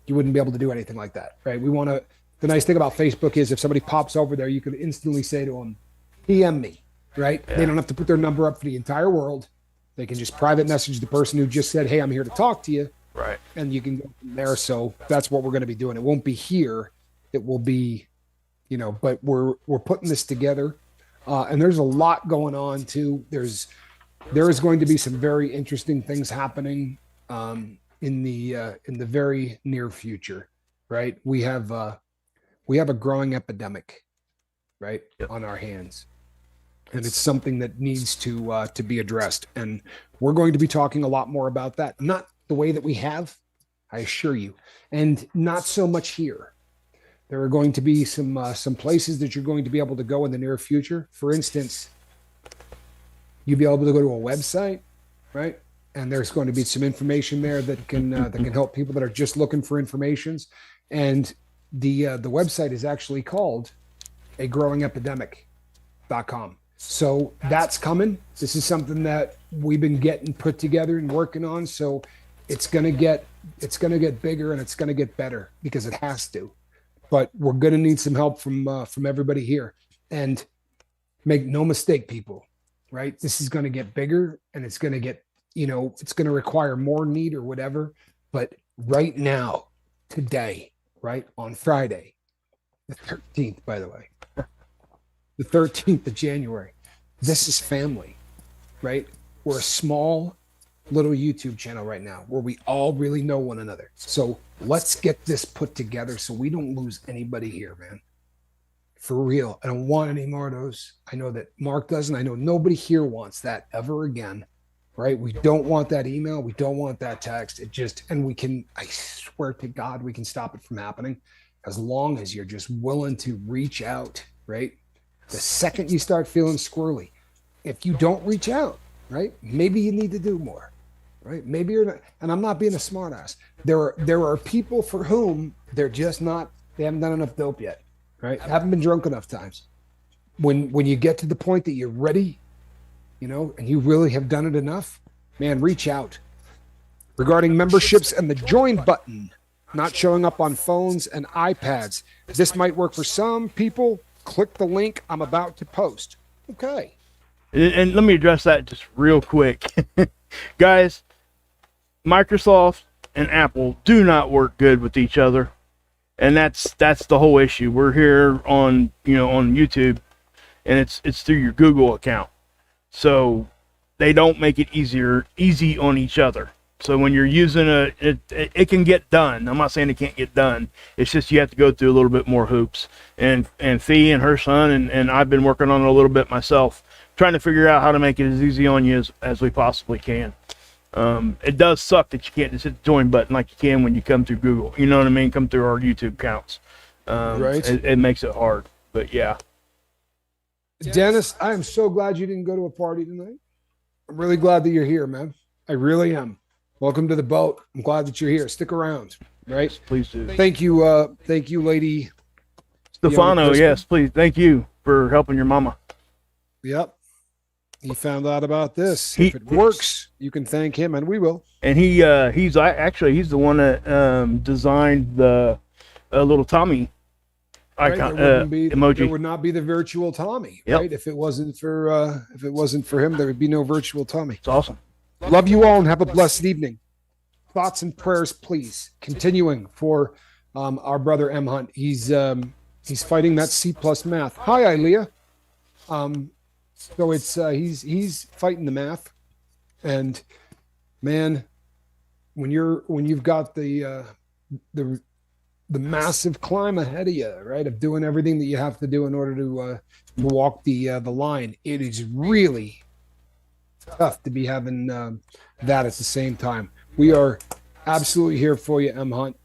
you wouldn't be able to do anything like that, right? We want to. The nice thing about Facebook is if somebody pops over there, you could instantly say to them, PM me, right? Yeah. They don't have to put their number up for the entire world. They can just private message the person who just said, hey, I'm here to talk to you. Right. And you can go from there. So that's what we're going to be doing. It won't be here. It will be, you know, but we're putting this together. And there's a lot going on too. There is going to be some very interesting things happening in the very near future, right? We have a growing epidemic, right, on our hands. and it's something that needs to be addressed. And we're going to be talking a lot more about that. Not the way that we have, I assure you, and not so much here. There are going to be some places that you're going to be able to go in the near future. For instance, you'll be able to go to a website, right? And there's going to be some information there that can help people that are just looking for informations. And the website is actually called agrowingepidemic.com. So that's coming. This is something that we've been getting put together and working on. So it's gonna get bigger and it's gonna get better because it has to. But we're gonna need some help from everybody here. And make no mistake, people, right? This is gonna get bigger and it's gonna get, it's gonna require more need or whatever. But right now, today, right on Friday, the 13th, by the way, the 13th of January, this is family, right? We're a small little YouTube channel right now where we all really know one another. So let's get this put together so we don't lose anybody here, man. For real. I don't want any more of those. I know that Mark doesn't. I know nobody here wants that ever again, right? We don't want that email. We don't want that text. And I swear to God, we can stop it from happening as long as you're just willing to reach out, right? The second you start feeling squirrely, if you don't reach out, right? Maybe you need to do more, right? Maybe you're not, and I'm not being a smartass. There are people for whom they haven't done enough dope yet, right? Haven't been drunk enough times. When you get to the point that you're ready, and you really have done it enough, man, reach out. Regarding memberships and the join button not showing up on phones and iPads, this might work for some people. Click the link I'm about to post. Okay. And let me address that just real quick. Guys, Microsoft and Apple do not work good with each other. And that's the whole issue. We're here on YouTube, and it's through your Google account. So they don't make it easy on each other. So when you're using it can get done. I'm not saying it can't get done. It's just you have to go through a little bit more hoops. And Fee and her son and I've been working on it a little bit myself, trying to figure out how to make it as easy on you as we possibly can. It does suck that you can't just hit the join button like you can when you come through Google. You know what I mean? Come through our YouTube accounts. Right. It makes it hard. But yeah. Dennis, I am so glad you didn't go to a party tonight. I'm really glad that you're here, man. I really am. Welcome to the boat. I'm glad that you're here. Stick around, right? Yes, please do. Thank you, Lady Stefano. Yes, please. Thank you for helping your mama. Yep. He found out about this. If it works, you can thank him, and we will. And he's the one that designed the little Tommy icon emoji. There would not be the virtual Tommy, yep. Right? If it wasn't for him, there would be no virtual Tommy. It's awesome. Love you all and have a blessed evening. Thoughts and prayers, please. Continuing for our brother M Hunt. He's fighting that C+ math. Hi, Ilea. So it's he's fighting the math, and man, when you've got the massive climb ahead of you, right, of doing everything that you have to do in order to walk the line, it is really tough to be having that at the same time. We are absolutely here for you, M Hunt.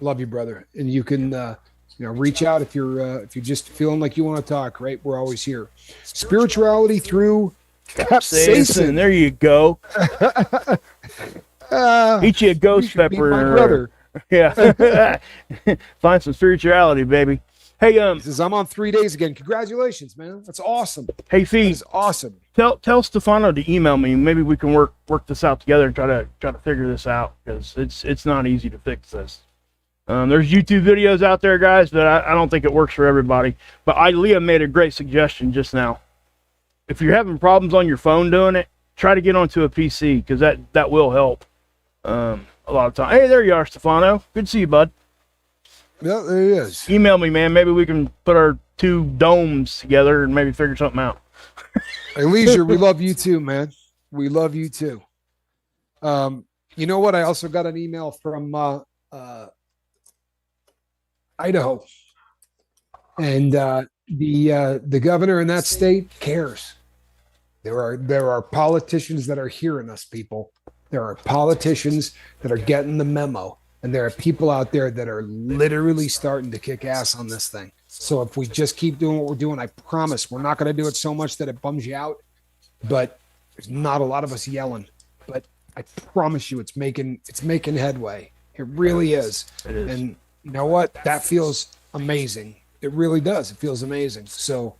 Love you, brother, and you can reach out if you're just feeling like you want to talk. Right, we're always here. Spirituality through capsaicin. There you go. Eat you a ghost pepper, my brother. Yeah. Find some spirituality, baby. Hey, I'm on 3 days again. Congratulations, man. That's awesome. Hey, Fee. That's awesome. Tell Stefano to email me. Maybe we can work this out together and try to figure this out, because it's not easy to fix this. There's YouTube videos out there, guys, but I don't think it works for everybody. But Ilea made a great suggestion just now. If you're having problems on your phone doing it, try to get onto a PC, because that will help a lot of time. Hey, there you are, Stefano. Good to see you, bud. Yeah, there he is. Email me, man. Maybe we can put our two domes together and maybe figure something out. Hey, Leisure, we love you too, man. We love you too. You know what? I also got an email from Idaho, and the governor in that state cares. There are politicians that are hearing us, people. There are politicians that are getting the memo, and there are people out there that are literally starting to kick ass on this thing. So if we just keep doing what we're doing, I promise we're not going to do it so much that it bums you out. But there's not a lot of us yelling. But I promise you, it's making headway. It really is. It is. And you know what? That feels amazing. It really does. It feels amazing. So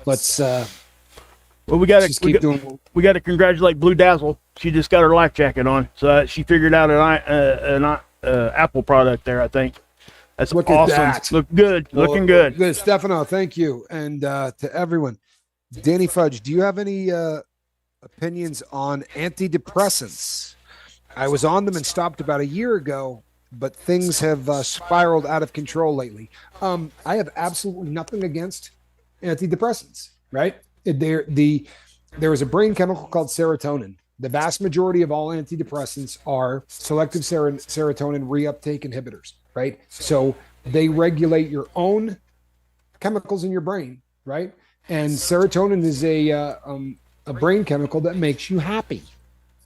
let's well, we got to congratulate Blue Dazzle. She just got her life jacket on, so she figured out an Apple product there. I think that's Look awesome. at that. Look good, looking good. Good, Stefano. Thank you, and to everyone. Danny Fudge, do you have any opinions on antidepressants? I was on them and stopped about a year ago, but things have spiraled out of control lately. I have absolutely nothing against antidepressants, right? There is a brain chemical called serotonin. The vast majority of all antidepressants are selective serotonin reuptake inhibitors, right? So they regulate your own chemicals in your brain, right? And serotonin is a brain chemical that makes you happy.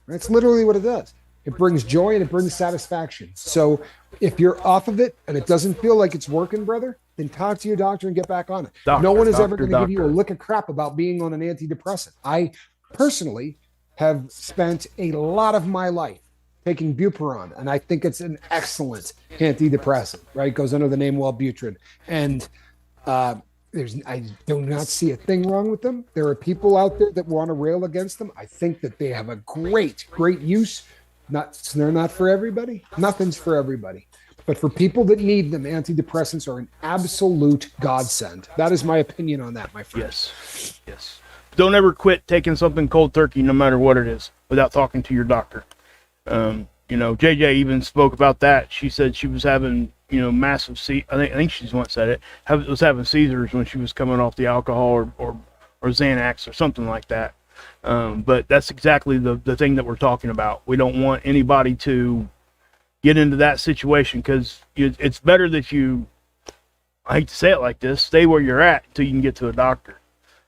That's literally what it does. It brings joy and it brings satisfaction. So if you're off of it and it doesn't feel like it's working, brother, then talk to your doctor and get back on it. No one is ever going to give you a lick of crap about being on an antidepressant. I personally have spent a lot of my life taking Buperon, and I think it's an excellent antidepressant, right? It goes under the name Wellbutrin. And I do not see a thing wrong with them. There are people out there that want to rail against them. I think that they have a great use. They're not for everybody. Nothing's for everybody. But for people that need them, antidepressants are an absolute godsend. That is my opinion on that, my friend. Yes. Don't ever quit taking something cold turkey, no matter what it is, without talking to your doctor. JJ even spoke about that. She said she was having, massive I think she's once said it. Was having seizures when she was coming off the alcohol or Xanax or something like that. But that's exactly the thing that we're talking about. We don't want anybody to get into that situation, because it's better that you, I hate to say it like this, stay where you're at until you can get to a doctor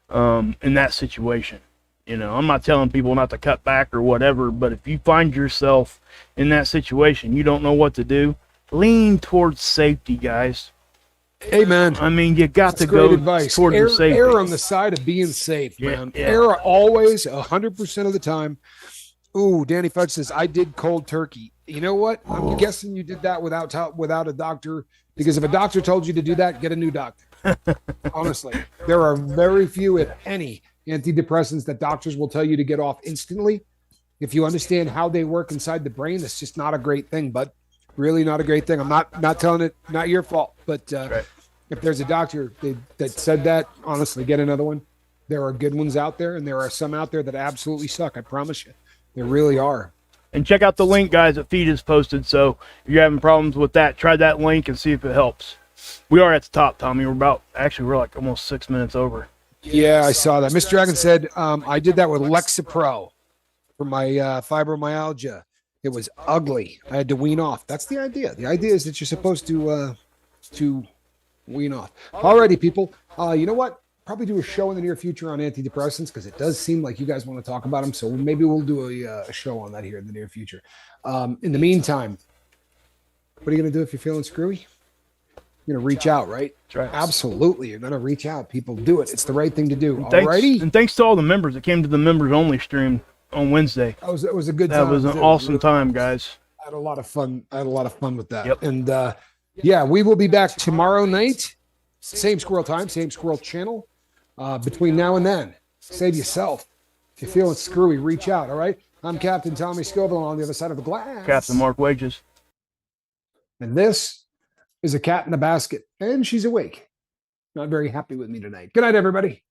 in that situation. I'm not telling people not to cut back or whatever, but if you find yourself in that situation, you don't know what to do, lean towards safety, guys. Amen. I mean, you got to go towards the safety. Err on the side of being safe, man. Yeah. Err always, 100% of the time. Ooh, Danny Fudge says, I did cold turkey. You know what? I'm guessing you did that without a doctor, because if a doctor told you to do that, get a new doctor. Honestly, there are very few, if any, antidepressants that doctors will tell you to get off instantly. If you understand how they work inside the brain, it's just not a great thing, but really not a great thing. I'm not telling it, not your fault, but right. If there's a doctor that said that, honestly, get another one. There are good ones out there, and there are some out there that absolutely suck. I promise you. There really are. And check out the link, guys, that Feed is posted. So if you're having problems with that, try that link and see if it helps. We are at the top, Tommy. We're like almost 6 minutes over. Yeah, I saw that. Mr. Dragon said, I did that with Lexapro for my fibromyalgia. It was ugly. I had to wean off. That's the idea. The idea is that you're supposed to wean off. Alrighty, people. You know what? Probably do a show in the near future on antidepressants, because it does seem like you guys want to talk about them. So maybe we'll do a show on that here in the near future. In the meantime, what are you going to do if you're feeling screwy? You're going to reach out, right? That's right. Absolutely. You're going to reach out. People, do it. It's the right thing to do. Alrighty. And thanks to all the members that came to the members only stream on Wednesday. It was a good time. That was an awesome time, guys. I had a lot of fun. With that. Yep. And we will be back tomorrow night. Same squirrel time, same squirrel channel. Between now and then, save yourself. If you're feeling screwy, reach out, all right? I'm Captain Tommy Scoville on the other side of the glass. Captain Mark Wages. And this is a cat in a basket, and she's awake. Not very happy with me tonight. Good night, everybody.